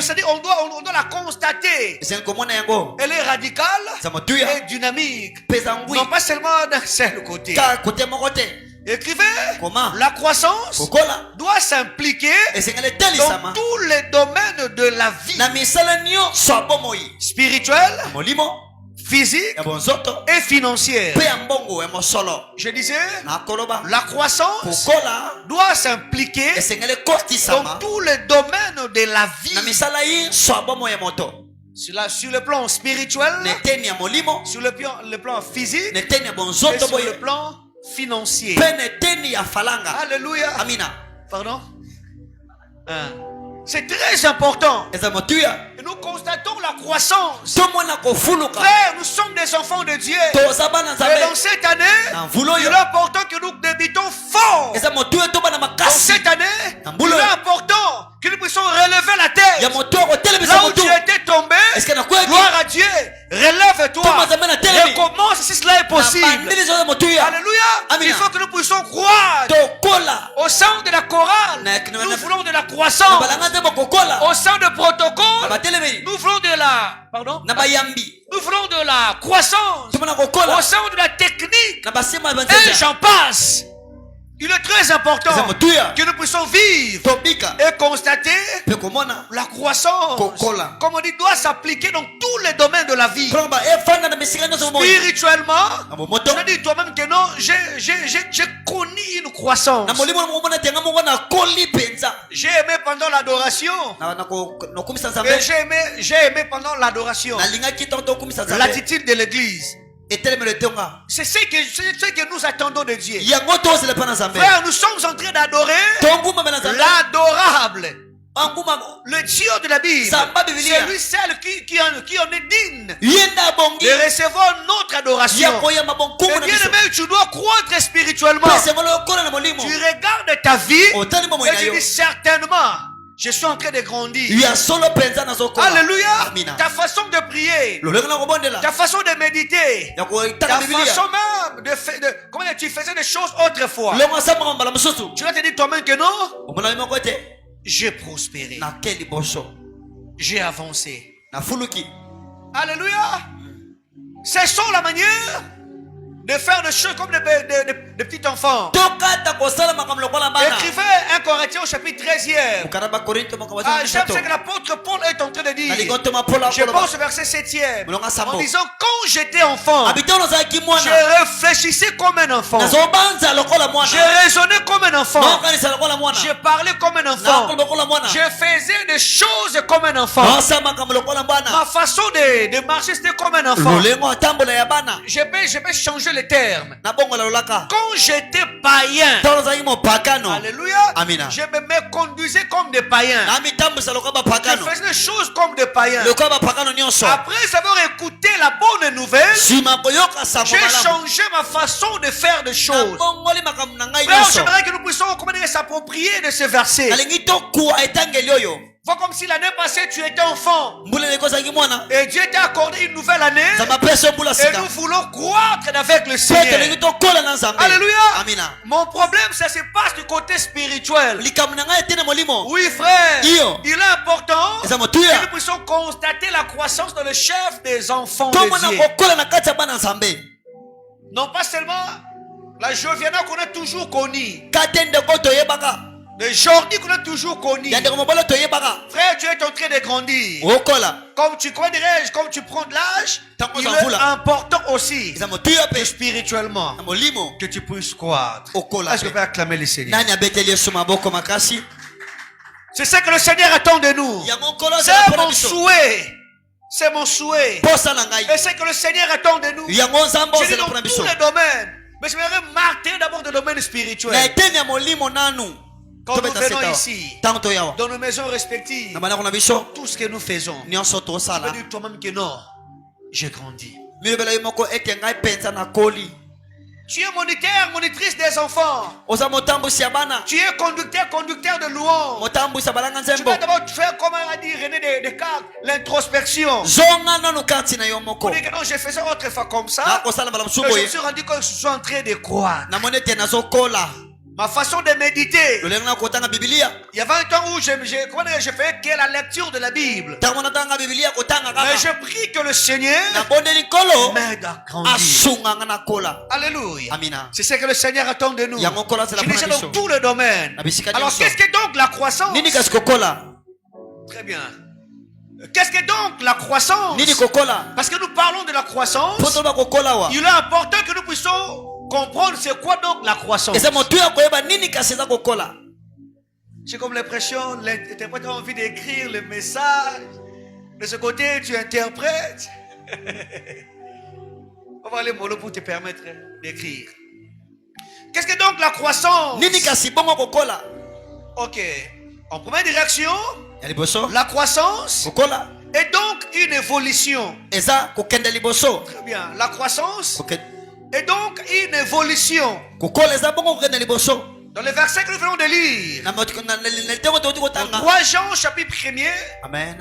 c'est-à-dire on doit la constater. Elle est radicale et dynamique. Non pas seulement d'un seul côté. Écrivez, la croissance doit s'impliquer dans tous les domaines de la vie. Spirituelle, physique et financière. Je disais, la croissance doit s'impliquer dans tous les domaines de la vie. Sur le plan spirituel, sur le plan physique et sur le plan financier. Alléluia. Pardon. C'est très important. Et nous constatons la croissance. Frère, nous sommes des enfants de Dieu. Et dans cette année, il est important que nous débutons fort. Dans cette année, il est important que nous puissions relever la tête. Là où tu étais tombé, gloire à Dieu, relève-toi. Recommence si cela est possible. Alléluia. Il faut que nous puissions croire. Au sein de la chorale, nous voulons de la croissance. Au sein de protocole, nous voulons de la... Pardon? Nous voulons de la croissance. Au sein de la technique. Et j'en passe. Il est très important que nous puissions vivre et constater la croissance. Comme on dit, doit s'appliquer dans tous les domaines de la vie. Spirituellement, tu as dit toi-même que non, j'ai connu une croissance. J'ai aimé pendant l'adoration. Et j'ai aimé pendant l'adoration l'attitude de l'église. C'est ce que nous attendons de Dieu. Frère, nous sommes en train d'adorer l'adorable, le Dieu de la Bible. C'est lui seul qui en est digne de recevoir notre adoration. Et bien aimé, tu dois croître spirituellement. Tu regardes ta vie et tu dis certainement Je suis en train de grandir. Alléluia. Alléluia. Ta façon de prier, ta façon de méditer, ta façon même de faire, comment tu faisais des choses autrefois. Tu vas te dire toi-même que non. J'ai prospéré. J'ai avancé. Alléluia. C'est ça la manière de faire des choses comme des petits enfants. Écrivez 1 Corinthiens au chapitre 13e. J'aime ce que l'apôtre Paul est en train de dire. Je pense au verset 7e. En disant, quand j'étais enfant, je réfléchissais comme un enfant. Je raisonnais comme un enfant. Je parlais comme un enfant. Je faisais des choses comme un enfant. Ma façon de marcher, c'était comme un enfant. Je peux changer les termes. Quand j'étais païen, alléluia, je me conduisais comme des païens. Je faisais des choses comme des païens. Après avoir écouté la bonne nouvelle, j'ai changé ma façon de faire des choses. Frère, j'aimerais que nous puissions s'approprier de ce verset. Vois comme si l'année passée tu étais enfant et Dieu t'a accordé une nouvelle année et nous voulons croître avec le Seigneur. Alléluia. Mon problème ça se passe du côté spirituel. Oui frère, il est important que nous puissions constater la croissance dans le chef des enfants de Dieu. Non pas seulement la Joviana qu'on a toujours connue, le Jordi qu'on a toujours connu. Frère, tu es en train de grandir. Comme tu prends de l'âge, il est important aussi que spirituellement que tu puisses croître. Est-ce que tu peux acclamer le Seigneur? C'est ce que le Seigneur attend de nous. C'est mon souhait. C'est mon souhait. Et c'est que le Seigneur attend de nous. Je dis dans tous les domaines. Mais je vais marquer d'abord le domaine spirituel. Quand nous venons ici, dans nos maisons respectives, tout ce que nous faisons, tu peux dire toi-même que non, j'ai grandi. Tu es moniteur, monitrice des enfants. Tu es conducteur de louange. Tu vas d'abord faire, comme a dit René Descartes, l'introspection. Pour dire que non, je faisais autrefois comme ça, mais je me suis rendu compte que je suis en train de croire. Ma façon de méditer. Il y avait un temps où je faisais que la lecture de la Bible. Mais je prie que le Seigneur m'aide à grandir. Alléluia. C'est ce que le Seigneur attend de nous. Je dis ça dans tous les domaines. Alors qu'est-ce que donc la croissance? Très bien. Qu'est-ce que donc la croissance? Parce que nous parlons de la croissance. Il est important que nous puissions comprendre c'est quoi donc la croissance. J'ai comme l'impression, l'interprète a envie d'écrire le message. De ce côté, tu interprètes. On va aller mollo pour te permettre d'écrire. Qu'est-ce que donc la croissance? Ok. En première direction, la croissance est donc une évolution. Très bien. La croissance et donc une évolution. Dans le verset que nous venons de lire, 3 Jean chapitre 1er,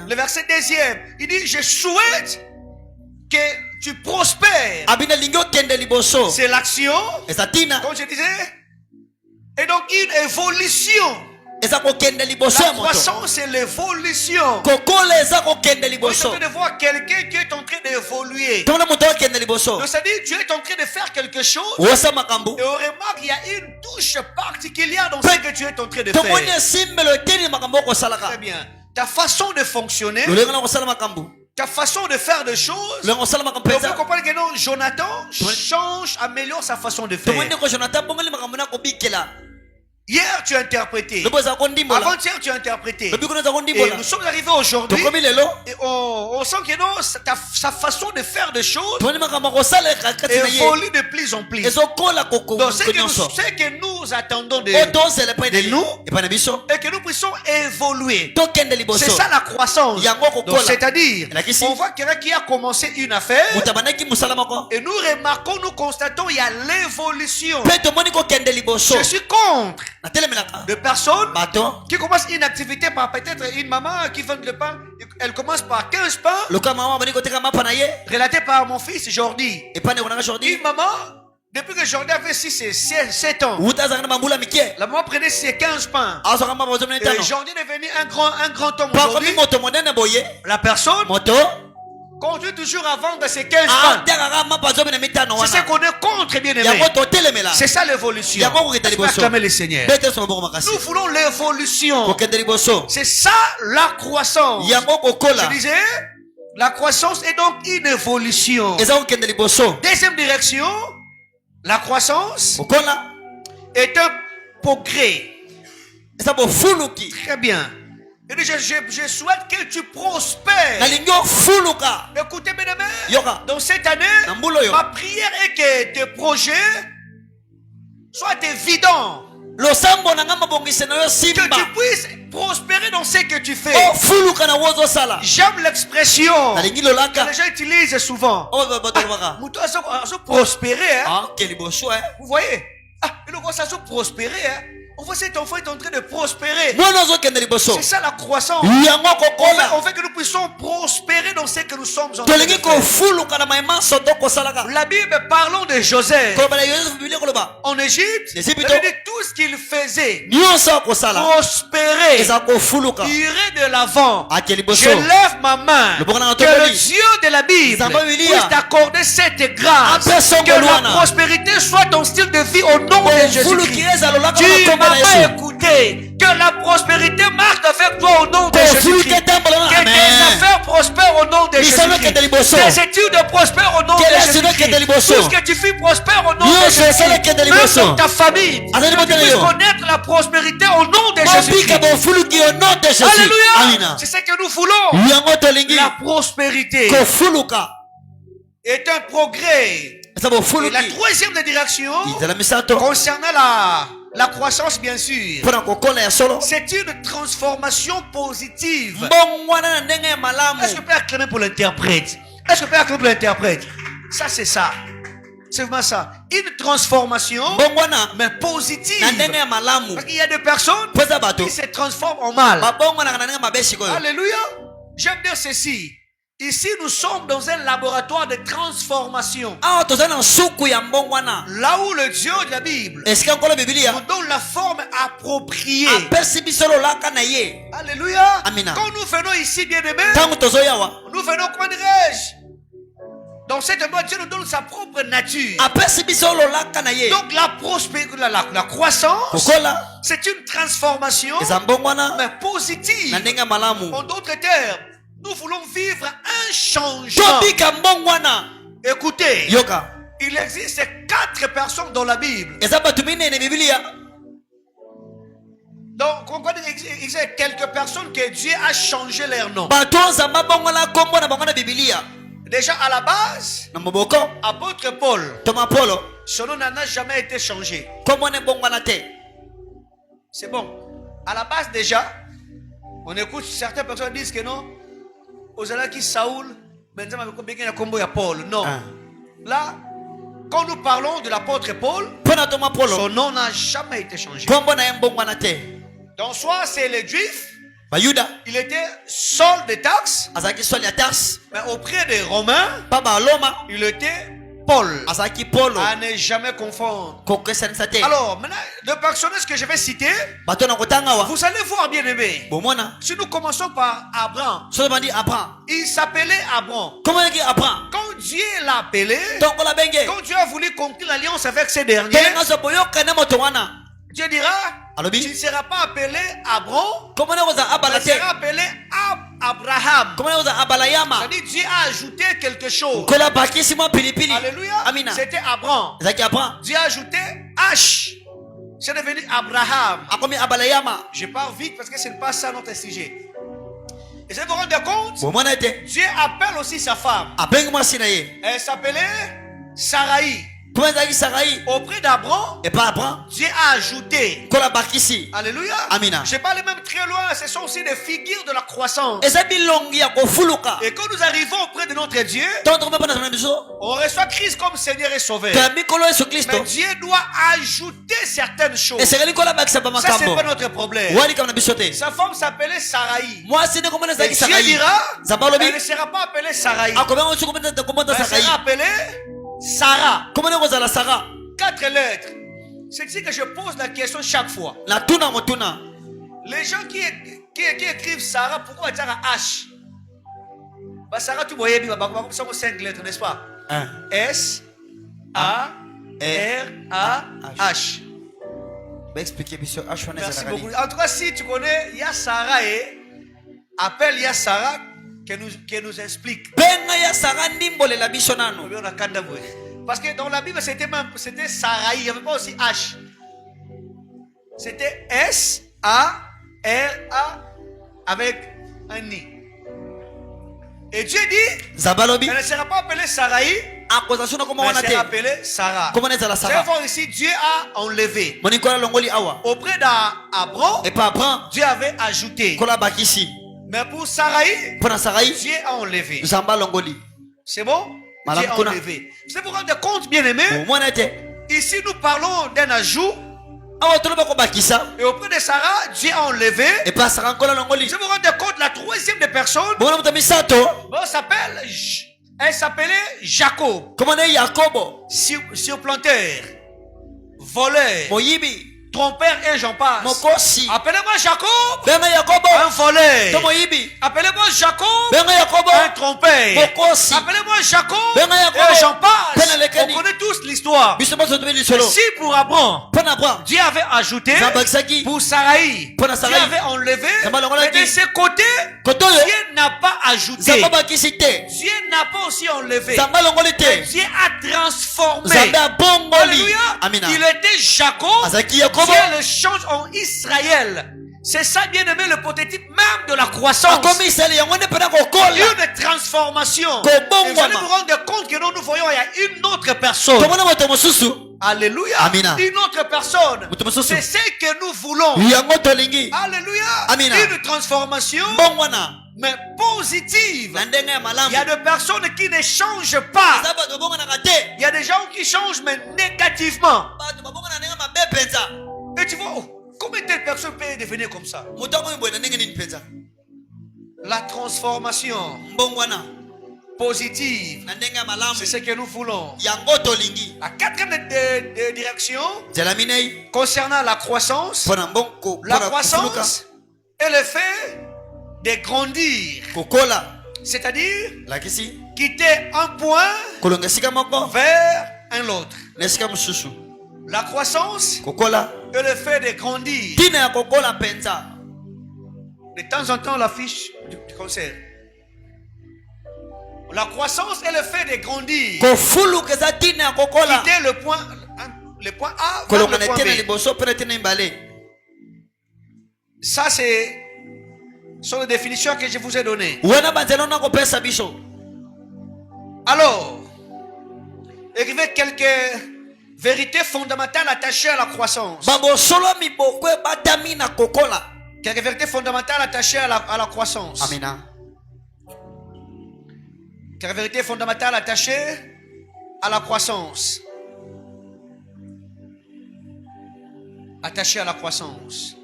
le verset 2e, il dit je souhaite que tu prospères. C'est l'action, comme je disais, et donc une évolution. La croissance c'est l'évolution. On est en train de voir quelqu'un qui est en train d'évoluer. Donc c'est-à-dire tu es en train de faire quelque chose et on remarque qu'il y a une touche particulière dans ce que tu es en train de faire. Très bien. Ta façon de fonctionner, ta façon de faire des choses, on peut comprendre que non, Jonathan change, améliore sa façon de faire. Hier tu as interprété, avant-hier tu as interprété, et nous sommes arrivés aujourd'hui et on sent que non, sa façon de faire des choses évolue de plus en plus. Donc ce que nous attendons de nous et que nous puissions évoluer. C'est ça la croissance. Donc, c'est-à-dire, on voit quelqu'un qui a commencé une affaire et nous remarquons, nous constatons il y a l'évolution. Je suis contre de personnes qui commencent une activité par peut-être une maman qui vend le pain. Elle commence par 15 pains relaté par mon fils Jordi. Une maman, depuis que Jordi avait 6 et 7 ans, la maman prenait ses 15 pains. Et Jordi est devenu un grand homme aujourd'hui. La personne continue toujours à vendre ses 15 pains. C'est ce qu'on est contre, bien aimé. C'est ça l'évolution. Acclamer le Seigneur. Nous voulons l'évolution. C'est ça la croissance. Je disais, la croissance est donc une évolution. Deuxième direction, la croissance est un progrès. Très bien. Je souhaite que tu prospères. Écoutez, bien aimé, dans cette année, ma prière est que tes projets soient évidents. Que tu puisses prospérer dans ce que tu fais. J'aime l'expression que les gens utilisent souvent. Prospérer. Vous voyez? Il voit ça prospérer. On voit cet enfant est en train de prospérer. C'est ça la croissance. On veut que nous puissions prospérer dans ce que nous sommes en train de faire. La Bible parlant de Joseph en Égypte, il dit tout ce qu'il faisait prospérer, irait de l'avant. Je lève ma main, que le Dieu de la Bible puisse t'accorder cette grâce, que la prospérité soit ton style de vie au nom de Jésus-Christ. Pas écouter, que la prospérité marche avec toi au nom de Jésus-Christ. Que tes affaires prospèrent au nom de Jésus-Christ. Tes études prospèrent au nom de Jésus-Christ. Tout ce que tu fais prospère au nom de Jésus-Christ. Même dans ta famille, que tu puisses connaître la prospérité au nom de Jésus-Christ. Alléluia. C'est ce que nous voulons. La prospérité est un progrès. Et la troisième direction concernant la croissance, bien sûr, c'est une transformation positive. Est-ce que je peux acclamer pour l'interprète? Est-ce que je peux acclamer pour l'interprète? Ça, c'est ça. C'est vraiment ça. Une transformation, mais positive. Parce qu'il y a des personnes qui se transforment en mal. Alléluia. J'aime dire ceci. Ici, nous sommes dans un laboratoire de transformation. Là où le Dieu de la Bible nous donne la forme appropriée. Alléluia. Quand nous venons ici, bien aimés, nous venons, comment dirais-je, dans cette endroit, Dieu nous donne sa propre nature. Donc la croissance, c'est une transformation, mais positive. En d'autres termes, nous voulons vivre un changement. Écoutez, il existe 4 personnes dans la Bible. Donc, il existe quelques personnes que Dieu a changé leur nom. Déjà à la base, apôtre Paul, son nom n'a jamais été changé. C'est bon. À la base déjà, on écoute certaines personnes disent que non. Ozalaki Saoul, Paul. Non. Là, quand nous parlons de l'apôtre Paul, son nom n'a jamais été changé. Donc, soit c'est les Juifs, il était sol de taxes, mais auprès des Romains, il était Paul. À ne jamais confondre. Alors, maintenant, le personnage que je vais citer, vous allez voir, bien aimé. Si nous commençons par Abraham, il s'appelait Abraham. Quand Dieu l'a appelé, quand Dieu a voulu conclure l'alliance avec ces derniers, Dieu dira, tu ne seras pas appelé Abraham, tu seras appelé Abraham. C'est-à-dire Dieu a ajouté quelque chose. Alléluia. C'était Abraham. Dieu a ajouté H. C'est devenu Abraham. Je pars vite parce que ce n'est pas ça notre sujet. Et vous vous rendez compte, Dieu appelle aussi sa femme. Elle s'appelait Sarai. Auprès d'Abraham, Dieu a ajouté. Alléluia. Je parle même très loin. Ce sont aussi des figures de la croissance. Et quand nous arrivons auprès de notre Dieu, on reçoit Christ comme Seigneur et Sauveur. Mais Dieu doit ajouter certaines choses. Ça, c'est pas notre problème. Sa femme s'appelait Saraï. Et Dieu dira, elle ne sera pas appelée Saraï. Elle sera appelée Sarah. 4 lettres. C'est que je pose la question chaque fois. Les gens qui écrivent Sarah, pourquoi ils disent H? Sarah, tu voyais, ça 5 lettres, n'est-ce pas? S A R A H. Merci beaucoup. En tout cas, si tu connais, il y a Sarah et appelle Sarah qui nous explique. Parce que dans la Bible, c'était Sarai, il n'y avait pas aussi H. C'était S A R A avec un I. Et Dieu dit, elle ne sera pas appelée Sarai, mais elle sera appelée Sarah. C'est voir ici, Dieu a enlevé. Auprès d'Abraham, Dieu avait ajouté. Mais pour Sarai, Dieu a enlevé. C'est bon? Dieu a enlevé. Vous vous rendez compte, bien aimé? Ici, nous parlons d'un ajout. Et auprès de Sarah, Dieu a enlevé. Vous vous rendez compte, la troisième des personnes, elle s'appelait Jacob. Surplanteur, voleur, trompeur et j'en passe. Appelez-moi Jacob, un voleur. Appelez-moi Jacob, un trompeur. Appelez-moi Jacob, et j'en passe. On connaît tous l'histoire. Si pour Abraham, Dieu avait ajouté, pour Sarai, Dieu avait enlevé, mais de ses côtés, Dieu n'a pas ajouté. Dieu n'a pas aussi enlevé. Mais Dieu a transformé. Alléluia. Il était Jacob. Dieu le change en Israël. C'est ça, bien aimé, le prototype même de la croissance. Une transformation. Et vous allez vous rendre compte que nous voyons, il y a une autre personne. Alléluia. Une autre personne. C'est ce que nous voulons. Alléluia. Une transformation, mais positive. Il y a des personnes qui ne changent pas. Il y a des gens qui changent, mais négativement. Et tu vois, comment telle personne peut devenir comme ça? La transformation positive, c'est ce que nous voulons. La quatrième direction, concernant la croissance est le fait de grandir. C'est-à-dire quitter un point vers un autre. La croissance est le fait de grandir. De temps en temps, l'affiche du concert. La croissance est le fait de grandir. Quitter le point A vers le point B. Ça, c'est sur les définitions que je vous ai données. Alors, il y a quelques vérités fondamentales attachées à la croissance. Quelques vérités fondamentales attachées à la croissance. Quelques vérités fondamentales attachées à la croissance. Attachées à la croissance.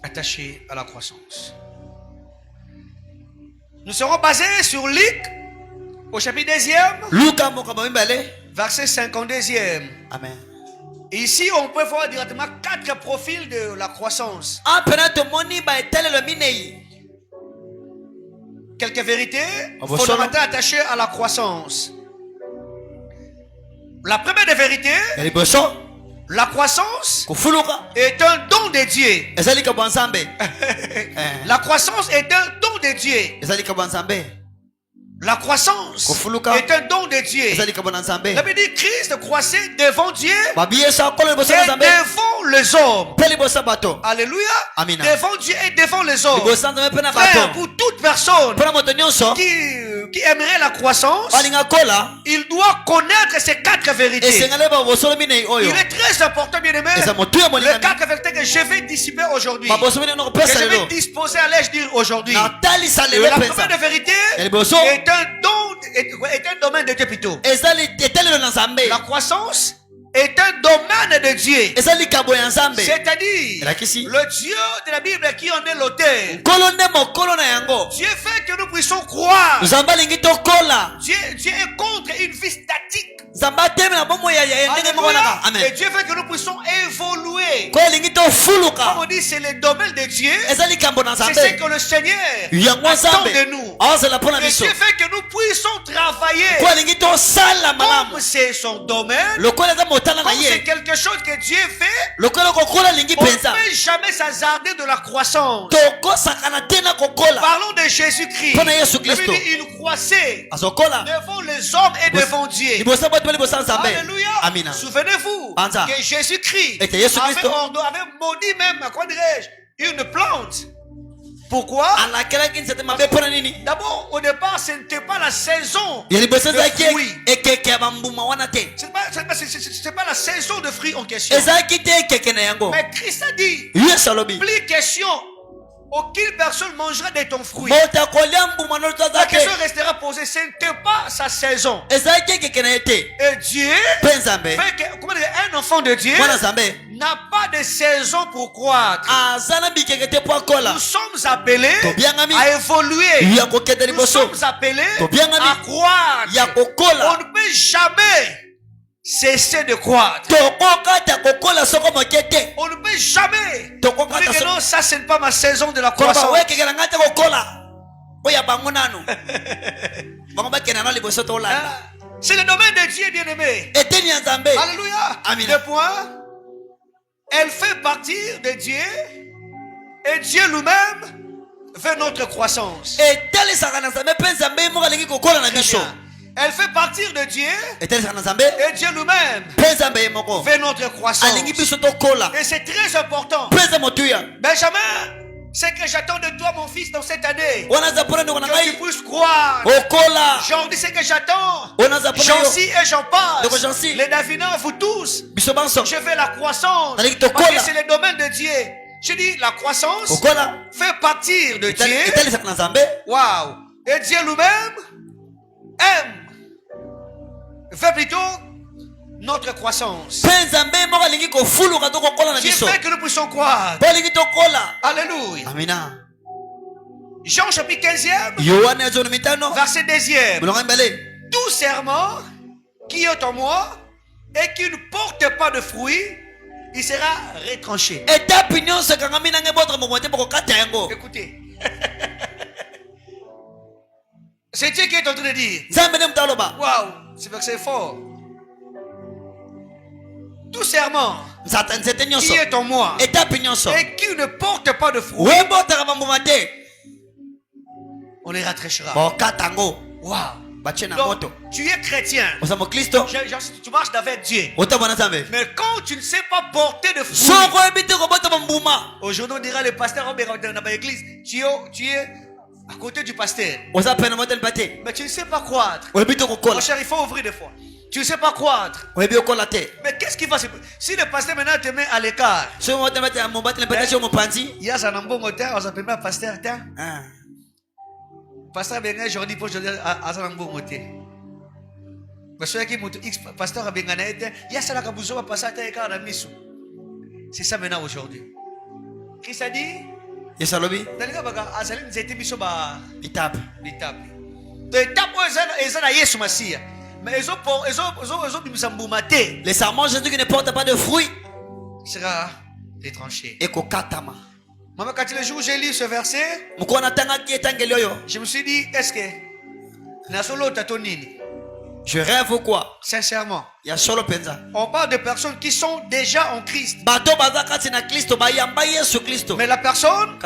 Attachées à la croissance. Nous serons basés sur Luc au chapitre 2e, verset 52e. Amen. Et ici, on peut voir directement 4 profils de la croissance. Quelques vérités fondamentales attachées à la croissance. La première des vérités, la croissance est un don de Dieu. La croissance est un don de Dieu. La croissance est un don de Dieu. La Bible dit Christ croissait devant Dieu et devant les hommes. Alléluia. Devant Dieu et devant les hommes. Frère, pour toute personne qui qui aimerait la croissance, il doit connaître ces 4 vérités. Il est très important, bien aimé, les 4 vérités que je vais dissiper aujourd'hui, que je vais disposer à l'âge dire aujourd'hui. La première vérité est un domaine de Dieu plutôt. La croissance est un domaine de Dieu. C'est-à-dire le Dieu de la Bible qui en est l'auteur. Dieu fait que nous puissions croire. Dieu est contre une vie statique. Et Dieu veut que nous puissions évoluer. Comme on dit, c'est le domaine de Dieu. C'est ce que le Seigneur attend de nous. Et Dieu veut que nous puissions travailler. Comme c'est son domaine, comme c'est quelque chose que Dieu fait, on ne peut jamais s'hasarder de la croissance. Parlons de Jésus-Christ. Il croissait devant les hommes et devant Dieu. Alléluia. Souvenez-vous que Jésus-Christ avait maudit même, quoi dirais-je, une plante. Pourquoi? D'abord, au départ, ce n'était pas la saison de fruits. C'est pas la saison de fruits en question. Mais Christ a dit, plus question, aucune personne mangera de ton fruit. La question restera posée, ce n'était pas sa saison. Et Dieu fait que, un enfant de Dieu n'a pas de saison pour croître. Nous sommes appelés à évoluer. Nous sommes appelés à croître. On ne peut jamais cesser de croître. On ne peut jamais dire que non, ça ce n'est pas ma saison de la croissance. C'est le domaine de Dieu, bien-aimé. Alléluia. Le point, elle fait partir de Dieu et Dieu lui-même veut notre croissance. Elle fait partir de Dieu et Dieu lui-même fait notre croissance. Et c'est très important. Benjamin, c'est que j'attends de toi, mon fils, dans cette année, que tu puisses croire. Aujourd'hui, c'est que j'attends. J'en-ci et j'en passe. Les Davina, vous tous, je fais la croissance. Parce que c'est le domaine de Dieu. Je dis, la croissance fait partir de Dieu. Waouh. Et Dieu lui-même aime. Fait plutôt notre croissance. Dieu fait que nous puissions croire. Alléluia. Jean chapitre 15e, verset 2e. Tout serment qui est en moi et qui ne porte pas de fruits, il sera retranché. Écoutez. C'est Dieu qui est en train de dire. Waouh, c'est verset fort. Tout serment qui est en moi et qui ne porte pas de fruits, on les rattrachera. Waouh. Donc, tu es chrétien. Tu marches avec Dieu. Mais quand tu ne sais pas porter de fruits, aujourd'hui on dira le pasteur dans l'église, tu es à côté du pasteur. Mais tu ne sais pas croître. Mon cher, il faut ouvrir des fois. Tu ne sais pas croître. Mais qu'est-ce qui va se passer? Si le pasteur maintenant te met à l'écart, il y a un bon moteur, on s'appelle un pasteur. Pasteur Benga, aujourd'hui, pour aujourd'hui, à un bon moteur. Mais ceux qui montent X, pasteur Benga, il y a ça là qui a passer à l'écart à Missou. C'est ça maintenant aujourd'hui. Christ a dit. Yes, alobi. Dalika baga azali nzete biso ba bitape. De tapo ezana Yesu Masia. Mais ezo bimisa mbuma te. Les serments Jésus qui ne portent pas de fruits sera retranché. Eko katama. Maman, quand le jour où j'ai lu ce verset, je me suis dit, est-ce que nasolo tatonini? Je rêve ou quoi? Sincèrement. On parle de personnes qui sont déjà en Christ. Mais la personne,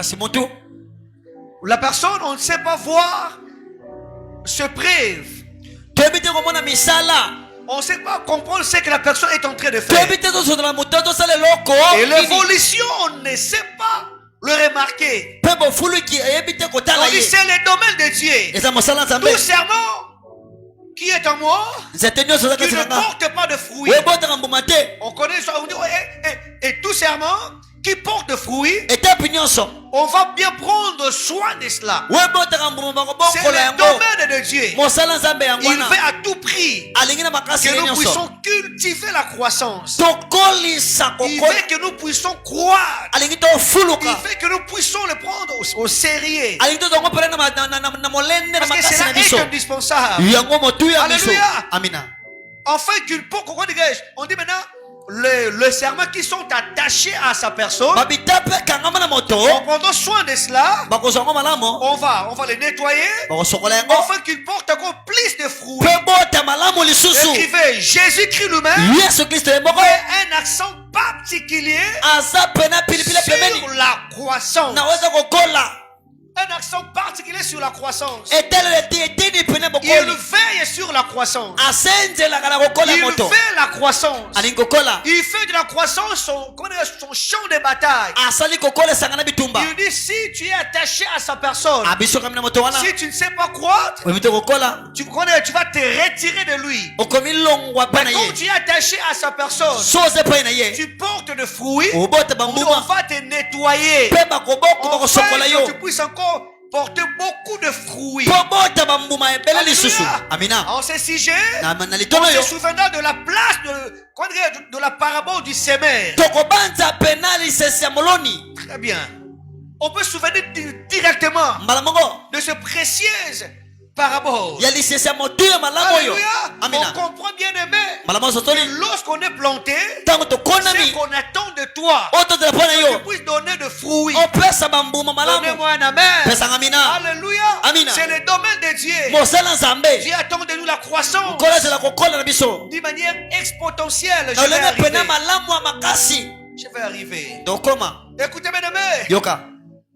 on ne sait pas voir ce preuve. On ne sait pas comprendre ce que la personne est en train de faire. Et l'évolution, on ne sait pas le remarquer. On dit c'est le domaine de Dieu. Tout serment qui est en moi, qui ne porte pas de fruits. On connaît ça, on dit, et tout serment qui porte de fruits, on va bien prendre soin de cela. C'est le domaine de Dieu. Il veut à tout prix que nous puissions cultiver la croissance. Il veut que nous puissions croire. Il veut que nous puissions le prendre au sérieux. Parce que cela est indispensable. Alléluia. Enfin, on dit maintenant, les serments qui sont attachés à sa personne, en prenant soin de cela, on va les nettoyer, afin qu'ils portent encore plus de fruits. Écrivez, Jésus-Christ lui-même met un accent particulier sur la croissance. Un accent particulier sur la croissance. Il veille sur la croissance. Il fait la croissance. Il fait de la croissance son champ de bataille. Il dit, si tu es attaché à sa personne, si tu ne sais pas croître, tu vas te retirer de lui. Mais quand tu es attaché à sa personne, tu portes de fruits, on va te nettoyer. Afin que tu puisses encore porter beaucoup de fruits. En ce sujet, on se souviendra de la place de la parabole du semeur. Très bien. On peut se souvenir directement de ce précieuse parabole. Alléluia. On comprend bien aimé que lorsqu'on est planté, c'est qu'on attend de toi que tu puisses donner de fruits. Donnez-moi un amen. Alléluia. C'est le domaine de Dieu. Dieu attend de nous la croissance d'une manière exponentielle. Je vais arriver. Écoutez mes amis,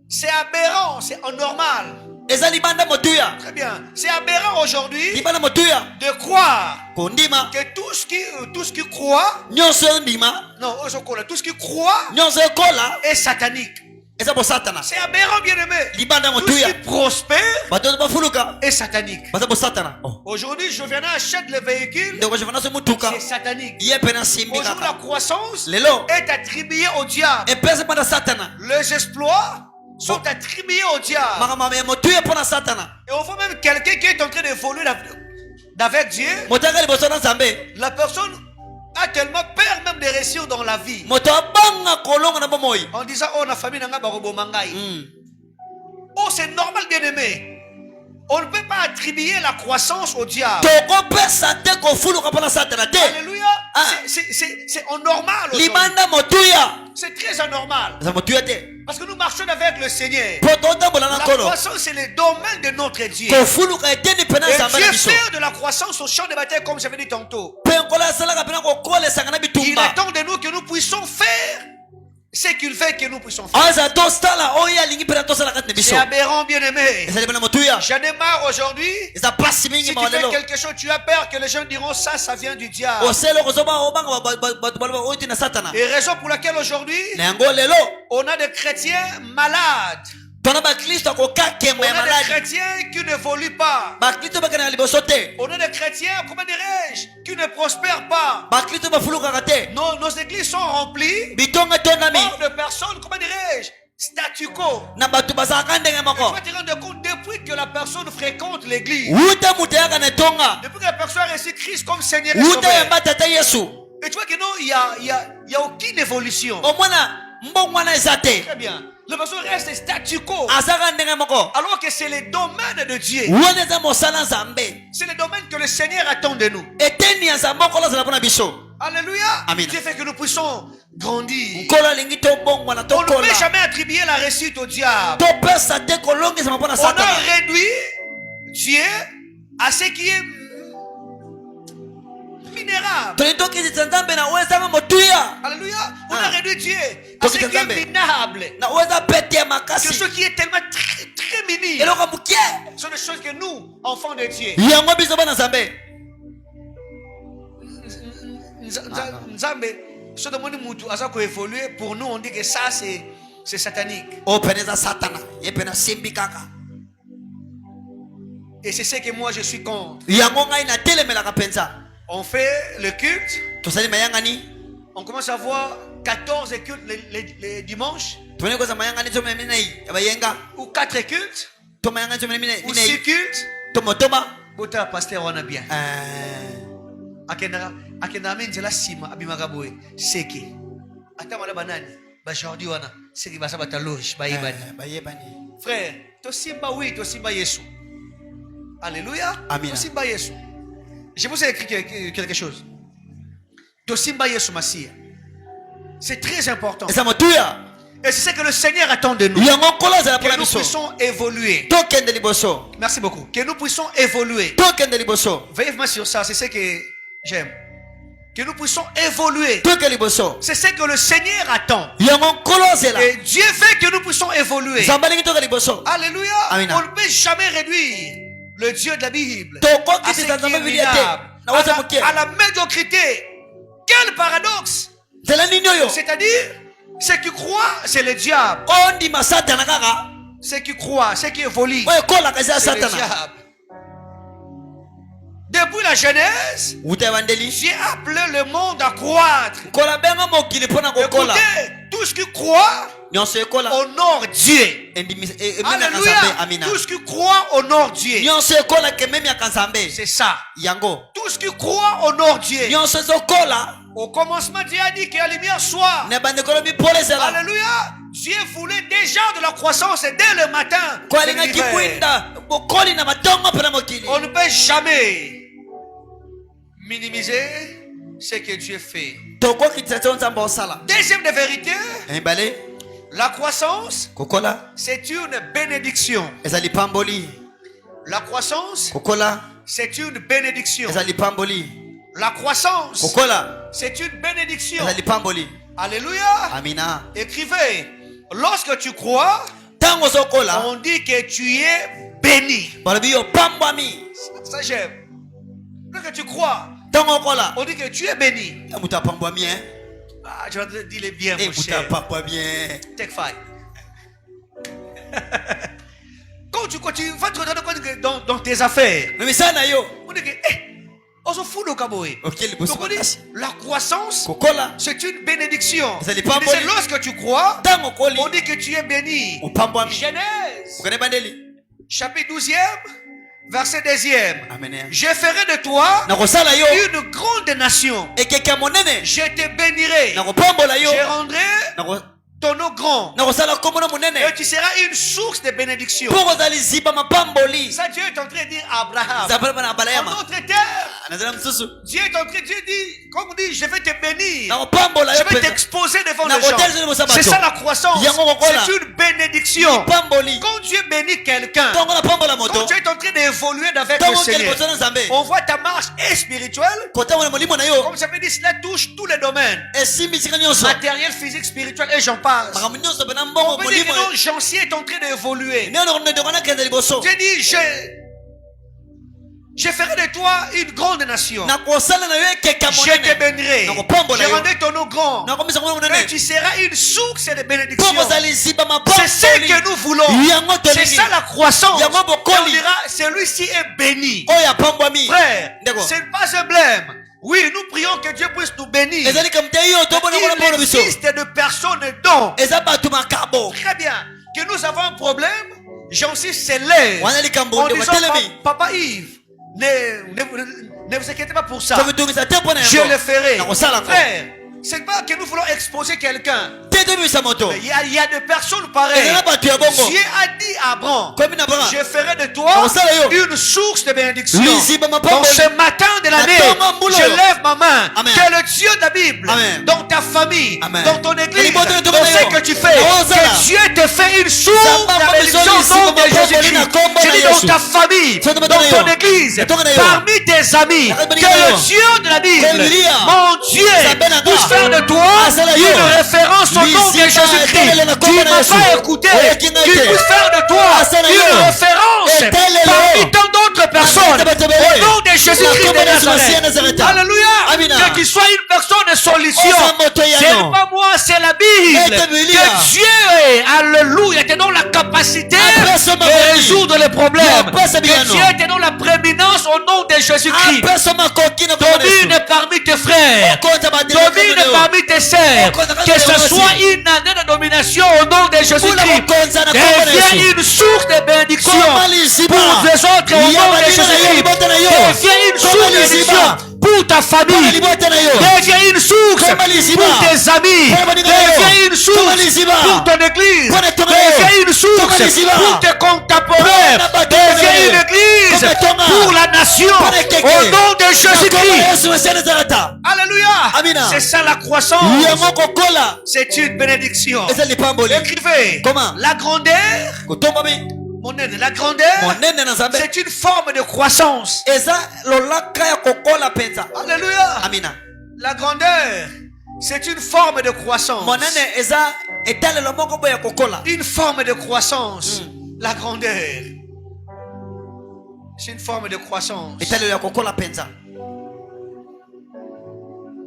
c'est aberrant, c'est anormal. Très bien. C'est aberrant aujourd'hui de croire que tout ce qui croit, tout ce qui croit est satanique. C'est aberrant, bien aimé. Tout ce qui prospère est satanique. Aujourd'hui, je viens acheter le véhicule, c'est satanique. Aujourd'hui, la croissance est attribuée au diable. Les exploits sont attribués au diable. Et on voit même quelqu'un qui est en train d'évoluer avec Dieu. La personne a tellement peur même de réussir dans la vie. En disant, oh, la famille n'a pas de oh, c'est normal, bien aimé. On ne peut pas attribuer la croissance au diable. Alléluia. C'est anormal. C'est très anormal. Parce que nous marchons avec le Seigneur. La croissance, c'est le domaine de notre Dieu. Et Dieu fait de la croissance au champ de bataille, comme j'avais dit tantôt. Il attend de nous que nous puissions faire ce qu'il veut que nous puissions faire. C'est aberrant, bien aimé. J'en ai marre aujourd'hui. Si tu fais quelque chose, tu as peur que les gens diront ça vient du diable. Et raison pour laquelle aujourd'hui, on a des chrétiens malades. On a des chrétiens qui n'évoluent pas. On a des chrétiens, comment dirais-je, qui ne prospèrent pas. Nos églises sont remplies de personnes, comment dirais-je, statu quo. Tu vas te rendre compte depuis que la personne fréquente l'église. Depuis que la personne a reçu Christ comme Seigneur et Sauveur. Et tu vois que non, il y a aucune évolution. Très bien. La personne reste statu quo. Alors que c'est le domaine de Dieu. C'est le domaine que le Seigneur attend de nous. Alléluia. Dieu fait que nous puissions grandir. On ne peut jamais attribuer la réussite au diable. On a réduit Dieu à ce qui est minérable. Alléluia. On a réduit Dieu à ce qui est minable. Que ce qui est tellement très, très minime. Ce sont des choses que nous, enfants de Dieu, Nzambe, ce demande mutu asa ko évoluer, pour nous on dit que ça c'est c'est satanique. Et c'est ce que moi je suis contre. On fait le culte. On commence à voir 14 cultes les dimanches. Ou 4 cultes. Ou 6 cultes. Bota pasteur on a bien. Akenda menjela sima abimaka boy. Seki. Ata mala banani. Ba jordi wana. Seki basa bata loge ba yebani. Frère, to simba oui, to simba Yesu. Alléluia. To simba Yesu. Je vous ai écrit quelque chose. To simba Yesu Masia. C'est très important. Et c'est ce que le Seigneur attend de nous. Que nous puissions évoluer. Merci beaucoup. Que nous puissions évoluer. Veillez vraiment sur ça. C'est ce que j'aime. Que nous puissions évoluer. C'est ce que le Seigneur attend. Et Dieu veut que nous puissions évoluer. Alléluia. On ne peut jamais réduire le Dieu de la Bible à ce qui est minable, à la médiocrité. Quel paradoxe. C'est-à-dire, ce qui croit, c'est le diable. Ce qui croit, ce qui évolue, c'est le diable. Depuis la Genèse, Dieu a appelé le monde à croître. Écoutez, tout ce qui croit honore Dieu. Alléluia. Tout ce qui croit honore Dieu. C'est ça. Tout ce qui croit honore Dieu. Au commencement, Dieu a dit que la lumière soit. Alléluia. Dieu voulait déjà de la croissance dès le matin. On ne peut jamais minimiser ce que Dieu fait. Deuxième de vérité, la croissance, c'est une bénédiction. La croissance, c'est une bénédiction. La croissance, c'est une bénédiction. Alléluia. Amina. Écrivez, lorsque tu crois, on dit que tu es béni. Ça j'aime. Lorsque tu crois, on dit que tu es béni. Ah, je vais te dire les biens, mon cher. Take 5. Quand tu continues, dans tes affaires, on dit que, on s'en fout de Kaboé. Donc on dit, la croissance, c'est une bénédiction. Lorsque tu crois, on dit que tu es béni. Genèse, chapitre 12e, verset 2e. Je ferai de toi une grande nation. Je te bénirai. Je rendrai ton eau grand. Et tu seras une source de bénédiction. Ça, Dieu est en train de dire à Abraham. En d'autres termes, Dieu est en train de dire, comme on dit, je vais te bénir. Je vais t'exposer devant les gens. C'est ça la croissance. C'est une bénédiction. Quand Dieu bénit quelqu'un, quand Dieu est en train d'évoluer avec le Seigneur, on voit ta marche spirituelle. Comme ça veut dire, cela touche tous les domaines. Matériel, physique, spirituel, et j'en passe. On peut dire que non, Jancy est en train d'évoluer. Dieu dit, je ferai de toi une grande nation. Je te bénirai. Je rendrai ton eau grand. Et tu seras une source de bénédiction. C'est ce que nous voulons. C'est ça la croissance. Et on dira, celui-ci est béni. Frère, ce n'est pas un blême. Oui, nous prions que Dieu puisse nous bénir. Il existe de personnes dont. Très bien. Que nous avons un problème. Jancy s'élève en disant, Papa Yves, ne vous inquiétez pas pour ça. Je le ferai. Frère, c'est pas que nous voulons exposer quelqu'un. Il y a des personnes pareilles. Dieu a dit à Abraham, je ferai de toi une source de bénédiction. Dans ce matin de l'année, je lève ma main. Que le Dieu de la Bible, dans ta famille, dans ton église, dans ce que tu fais, que Dieu te fait une source de bénédiction au nom de Jésus-Christ. Je dis dans ta famille, dans ton église, parmi tes amis, que le Dieu de la Bible, mon Dieu, puisse faire de toi une référence au nom de Jésus-Christ. Tu ne m'as pas écouté. Tu peux faire de toi une référence parmi tant d'autres personnes au nom de Jésus-Christ de Nazareth. Alléluia. Que tu sois une personne de solution. Ce n'est pas moi, c'est la Bible. Bible que Dieu, alléluia, te donne la capacité de résoudre les problèmes. Que Dieu te donne la prééminence au nom de Jésus-Christ. Domine parmi tes frères. Domine parmi tes sœurs. Que ce soit une année de domination au nom de Jésus-Christ. Deviens une source de bénédiction pour les autres au nom de Jésus-Christ. Deviens une source de bénédiction pour ta famille. Deviens une source pour tes amis. Deviens une source pour ton église. Deviens une source pour tes contemporains. Deviens une église pour la nation. Au nom de Jésus-Christ. Alléluia. C'est ça la croissance. C'est une bénédiction. Écrivez. La grandeur. La grandeur, c'est une forme de croissance. Alléluia. La grandeur, c'est une forme de croissance. Une forme de croissance. La grandeur, c'est une forme de croissance.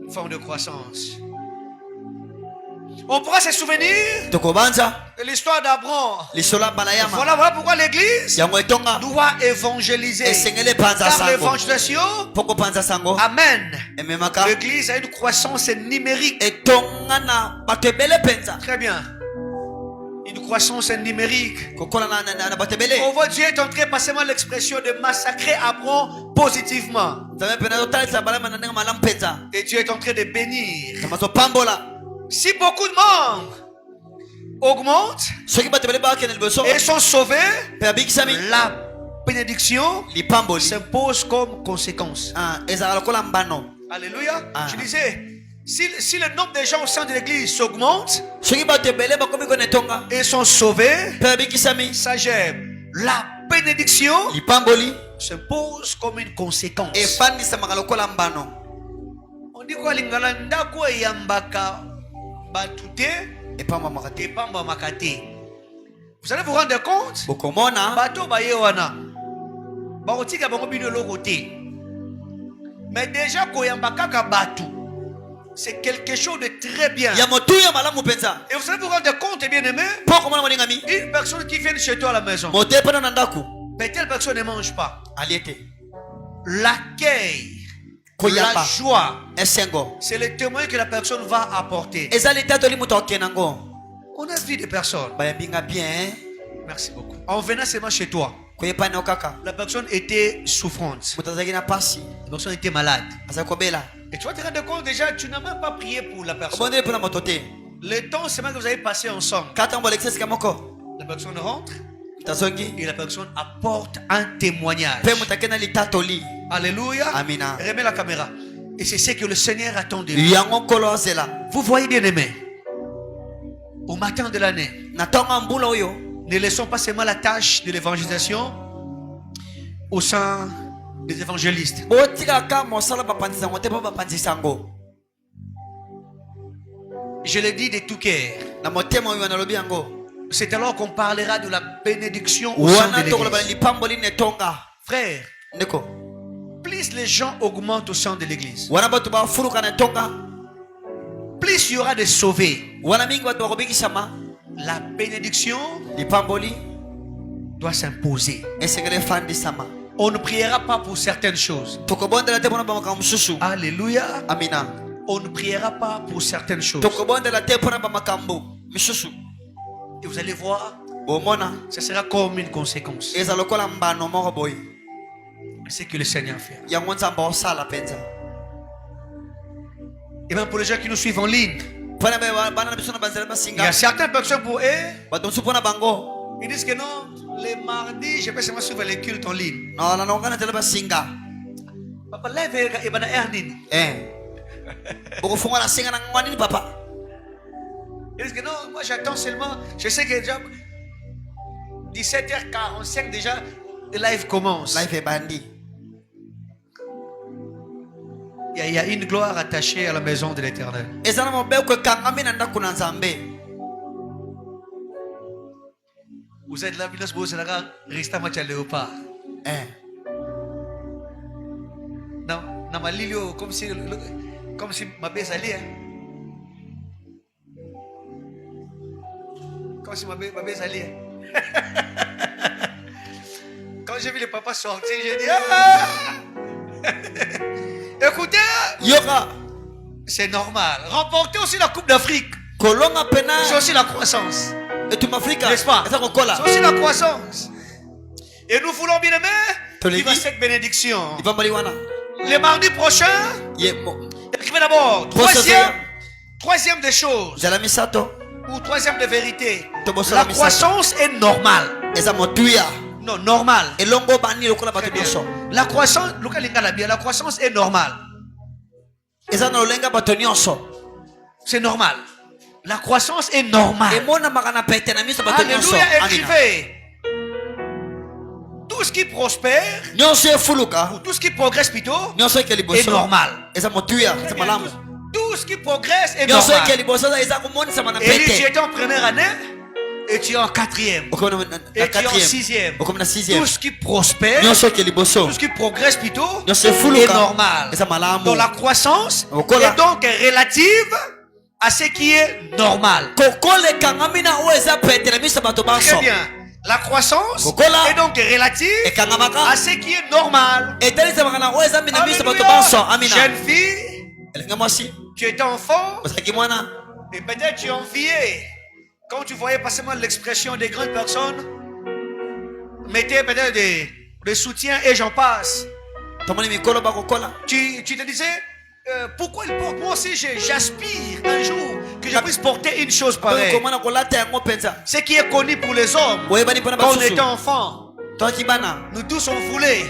Une forme de croissance. On pourra se souvenir de l'histoire d'Abraham. Voilà pourquoi l'église doit évangéliser. Car l'évangélisation amène l'église à une croissance numérique. Très bien. Une croissance numérique. On voit Dieu est en train de passer l'expression de massacrer Abraham positivement. Et Dieu est en train de bénir. Si beaucoup de monde augmentent et sont sauvés, la bénédiction s'impose comme conséquence. Alléluia. Je disais, si le nombre de gens au sein de l'église s'augmente et sont sauvés, ça j'aime. La bénédiction s'impose comme une conséquence. On dit quoi? Vous allez vous rendre compte, mais déjà c'est quelque chose de très bien. Et vous allez vous rendre compte, bien aimé, une personne qui vient chez toi à la maison, mais telle personne ne mange pas. L'accueil, la joie, c'est le témoin que la personne va apporter. On a vu des personnes. Merci beaucoup. En venant seulement chez toi, la personne était souffrante. La personne était malade. Et tu vas te rendre compte déjà, tu n'as même pas prié pour la personne. Le temps seulement que vous avez passé ensemble, la personne rentre et la personne apporte un témoignage. Alléluia. Remets la caméra. Et c'est ce que le Seigneur attend de nous. Vous voyez, bien aimé, au matin de l'année, ne laissons pas seulement la tâche de l'évangélisation au sein des évangélistes. Je le dis de tout cœur. C'est alors qu'on parlera de la bénédiction au sein de l'église. Frère, plus les gens augmentent au sein de l'église, plus il y aura des sauvés. La bénédiction doit s'imposer. On ne priera pas pour certaines choses. Alléluia. On ne priera pas pour certaines choses. Et vous allez voir, ce sera comme une conséquence. C'est ce que le Seigneur fait. Et même pour les gens qui nous suivent en ligne, il y a certaines personnes pour eux, ils disent que non, les mardis, je peux seulement suivre les cultes en ligne. Papa, lève et bana ernin. Ils disent que non, moi j'attends seulement, je sais que déjà 17h45 déjà, le live commence. Il y a une gloire attachée à la maison de l'Éternel. Vous êtes là, vous êtes là, restez à match à léopard. Non, ma lilio, comme si ma baisse allait. Quand c'est ma belle alliée. Quand j'ai vu le papa sortir, j'ai dit écoutez, Yoka. c'est normal. Remporter aussi la Coupe d'Afrique. Kolonga pena. C'est aussi la croissance. Et tu m'Afrique. N'est-ce pas? C'est aussi la croissance. Et nous voulons bien aimer. Il va cette bénédiction. Il va maliwana. Le mardi prochain. Écrivez d'abord. Troisième des choses. Ou troisième des vérités. La croissance est normale. Non, normale. La croissance, la croissance est normale. C'est normal. La croissance est normale. Alléluia, écrivez. Tout ce qui prospère, ou tout ce qui progresse plutôt, est normal. Tout ce qui progresse est normal. Et tu étais en première année, et tu es en quatrième, et tu es en sixième. Tout ce qui prospère, tout ce qui progresse plutôt, est normal. Donc la croissance est donc relative à ce qui est normal. Très bien. La croissance est donc relative à ce qui est normal. Jeune fille, tu étais enfant et peut-être tu enviais quand tu voyais pas seulement l'expression des grandes personnes, mettez peut-être des soutiens et j'en passe. Tu te disais pourquoi il porte? Moi aussi j'aspire un jour que je puisse porter une chose pareille. Ce qui est connu pour les hommes quand on était enfant. Nous tous on voulait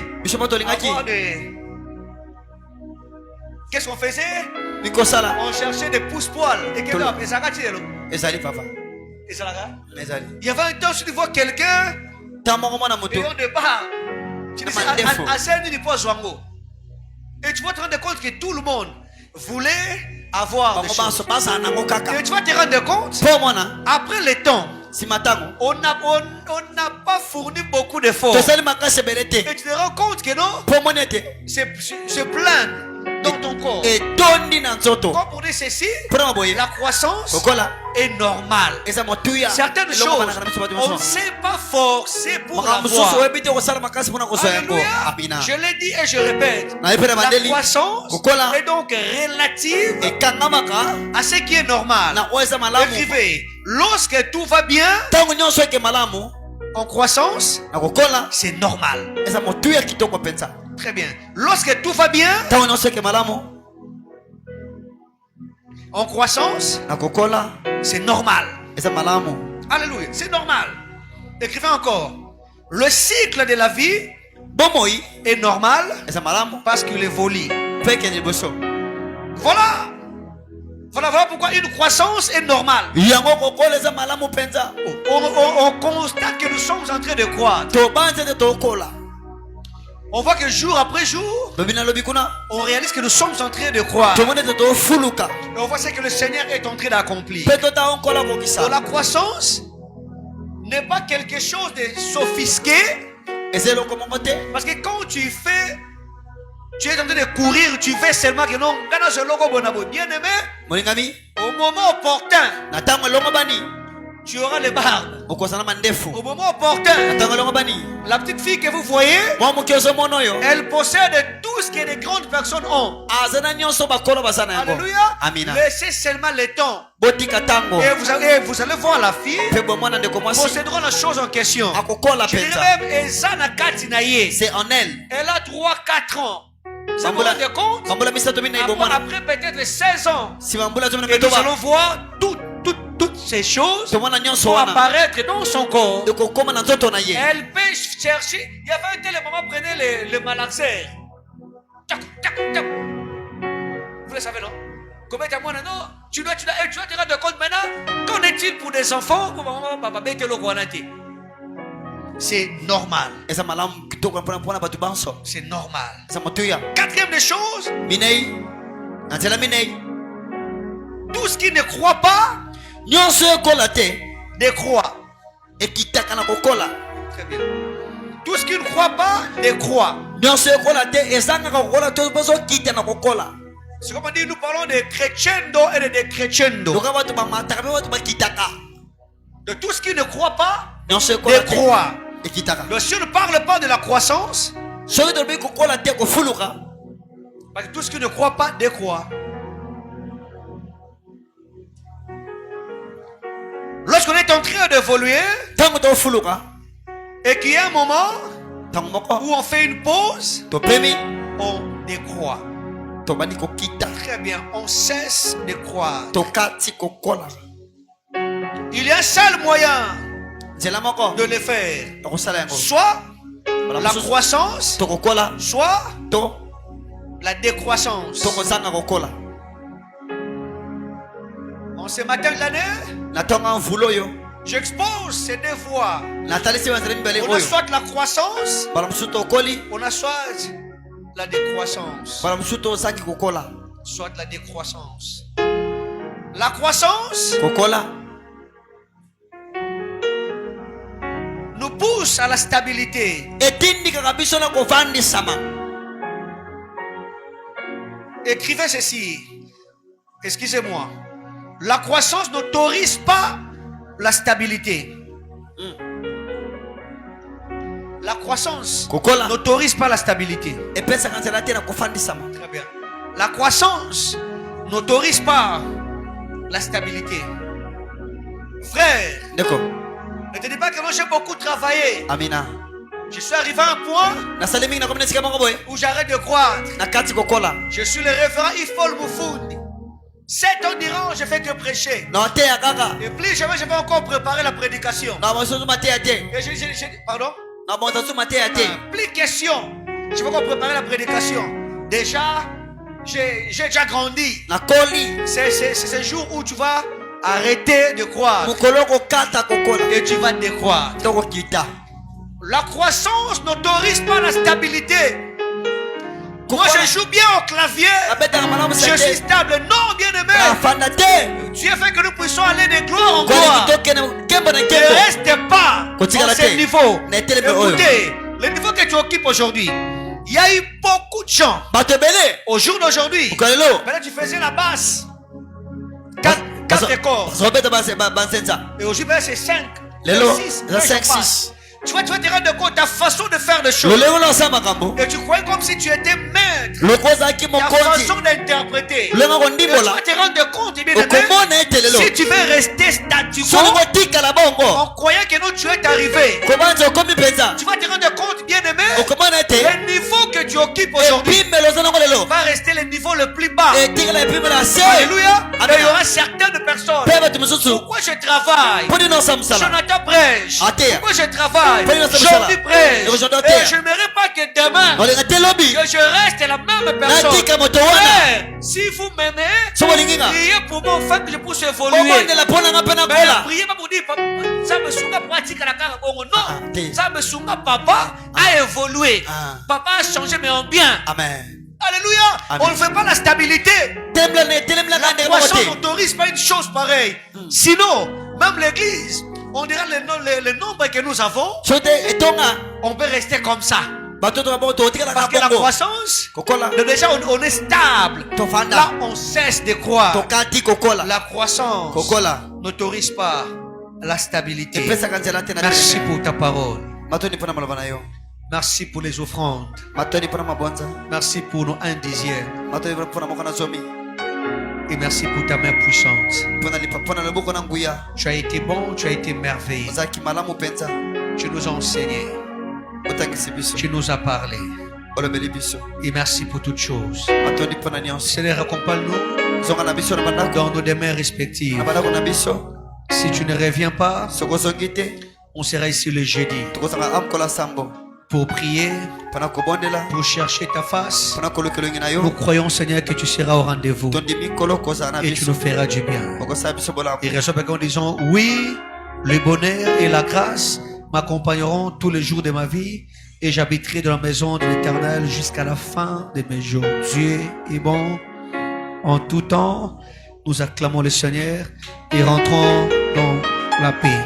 avoir des... Qu'est-ce qu'on faisait? On cherchait des pousse-poils. Et il y avait un temps où tu vois quelqu'un et on débat. Tu dis et tu vas te rendre compte que tout le monde voulait avoir des choses. Et tu vas te rendre compte, après le temps, on n'a pas fourni beaucoup d'efforts. Et tu te rends compte que non, c'est plein dans ton corps. Comme pour dire ceci, la croissance est normale. Certaines choses, on ne sait pas forcer pour l'avoir. Alléluia. Je l'ai dit et je répète. La croissance est donc relative à ce qui est normal. Écrivez, lorsque tout va bien, en croissance, c'est normal. Très bien. Lorsque tout va bien, en croissance, c'est normal. Alléluia, c'est normal. Écrivez encore. Le cycle de la vie est normal parce qu'il évolue. Voilà. Voilà pourquoi une croissance est normale. On constate que nous sommes en train de croître. On voit que jour après jour, on réalise que nous sommes en train de croître. Et on voit ce que le Seigneur est en train d'accomplir. Donc la croissance n'est pas quelque chose de sophistiqué. Parce que quand tu es en train de courir, tu fais seulement que non, bien aimé, au moment opportun, tu auras les barbes. Au moment opportun, la petite fille que vous voyez, elle possède tout ce que les grandes personnes ont. Alléluia. Laissez seulement le temps. Et vous allez voir la fille possédera la chose en question. Je dirais même, c'est en elle. Elle a 3-4 ans. Vous vous rendez compte? Après peut-être 16 ans, et nous allons voir toutes ces choses vont apparaître dans son corps. Elle peut chercher. Il y avait un tel moment, prenez le malaxer. Vous le savez, non? Comment tu dois te rendre compte maintenant. Qu'en est-il pour des enfants? C'est normal. C'est normal. Quatrième des choses, tout ce qui ne croit pas décroît. Très bien. Tout ce qui ne croit pas décroît. C'est comme on dit, nous parlons de crescendo et de decrescendo. de tout ce qui ne croit pas, Non, c'est quoi? décroît. Et qui t'a? Donc si on ne parle pas de la croissance, Celui de lui qu'on la terre au fouloura. parce que tout ce qui ne croit pas décroît. Lorsqu'on est en train d'évoluer Tant que tu fouloura. et qu'il y a un moment Tant que où on fait une pause, tu permis. on décroît. Tu vas dire qu'il t'a. Très bien, on cesse de croire. Tu kati kokola. Il y a un seul moyen C'est la moko. de le faire. Tu sala yango. Soit la croissance, Tu kokola. soit Tu la décroissance. kozanga kokola. En ce matin de l'année, Natonga mvulo yo. j'expose ces deux voies. Natali se wanzali mbele On a oyo. soit la croissance, Bala musuto okoli. on a soit la décroissance. Bala musuto osaki kokola. Soit la décroissance. La croissance Kokola. nous pousse à la stabilité. Etindika biso na kovandisama. Écrivez ceci. Excusez-moi. La croissance n'autorise pas la stabilité. La croissance Kokola. n'autorise pas la stabilité. Epesa kanzela te na kovandisama. Très bien. La croissance n'autorise pas la stabilité. Frère, D'accord. ne te dis pas que moi j'ai beaucoup travaillé. Amina. Je suis arrivé à un point Nasali mingi na komina sika moko boye. où j'arrête de croire. Na kati kokola. Je suis le référent Ifol Moufound. 7 ans durant, je fais que prêcher. Na te ya kaka. Et plus jamais je vais encore préparer la prédication. Na moso mate ya te. Et pardon? Na moso mate ya te. Plus question. Je vais encore préparer la prédication. Déjà, j'ai déjà grandi. Na koli. C'est ce jour où tu vas arrêter de croire. Mukolo ko kata kokola. Et tu vas décroître. Toko kita. La croissance n'autorise pas la stabilité. Moi je joue bien au clavier. Je suis stable. Non, bien aimé. Dieu fait que nous puissions aller de gloire en gloire. Ne reste pas dans ce niveau. Écoutez, le niveau que tu occupes aujourd'hui, il y a eu beaucoup de gens. Au jour d'aujourd'hui, maintenant tu faisais la basse. 4 corps. Et aujourd'hui, c'est 5. Lelo, 6. 5, 6. Tu vas te rendre compte de ta façon de faire les choses. Et tu crois comme si tu étais maître. Ta façon d'interpréter. Et tu vas te rendre compte, bien aimé, si tu veux rester statu quo, en croyant que nous tu es arrivé, tu vas te rendre compte, bien aimé, le niveau que tu occupes aujourd'hui va rester le niveau le plus bas. Alléluia. Et il y aura certaines personnes. Pourquoi je travaille? Jonathan prêche. Pourquoi je travaille? J'en prêche. Et je n'aimerais pas que demain que je reste la même personne. Frère, si vous m'aimez, priez pour mon fait que je puisse évoluer. Mais priez pas pour dire ça me souga pratique à la carrière. Non, ça me souga papa a évolué. Papa a changé mais en bien. Amen. Alléluia. Amen. On ne fait pas la stabilité. La croissance n'autorise pas une chose pareille. Sinon, même l'église, on dira le nombre que nous avons, on peut rester comme ça. Parce que la croissance, déjà on est stable. Là on cesse de croire. La croissance n'autorise pas la stabilité. Merci pour ta parole. Merci pour les offrandes. Merci pour nos 1 dixième. Et merci pour ta main puissante. Tu as été bon, tu as été merveilleux. Tu nous as enseigné. Tu nous as parlé. Et merci pour toutes choses. Seigneur, accompagne-nous dans nos demeures respectives. Si tu ne reviens pas, on sera ici le jeudi pour prier, pour chercher ta face. Nous croyons, Seigneur, que tu seras au rendez-vous et tu nous feras du bien. Et raison pour laquelle nous disons oui, le bonheur et la grâce m'accompagneront tous les jours de ma vie et j'habiterai dans la maison de l'Éternel jusqu'à la fin de mes jours. Dieu est bon en tout temps. Nous acclamons le Seigneur et rentrons dans la paix.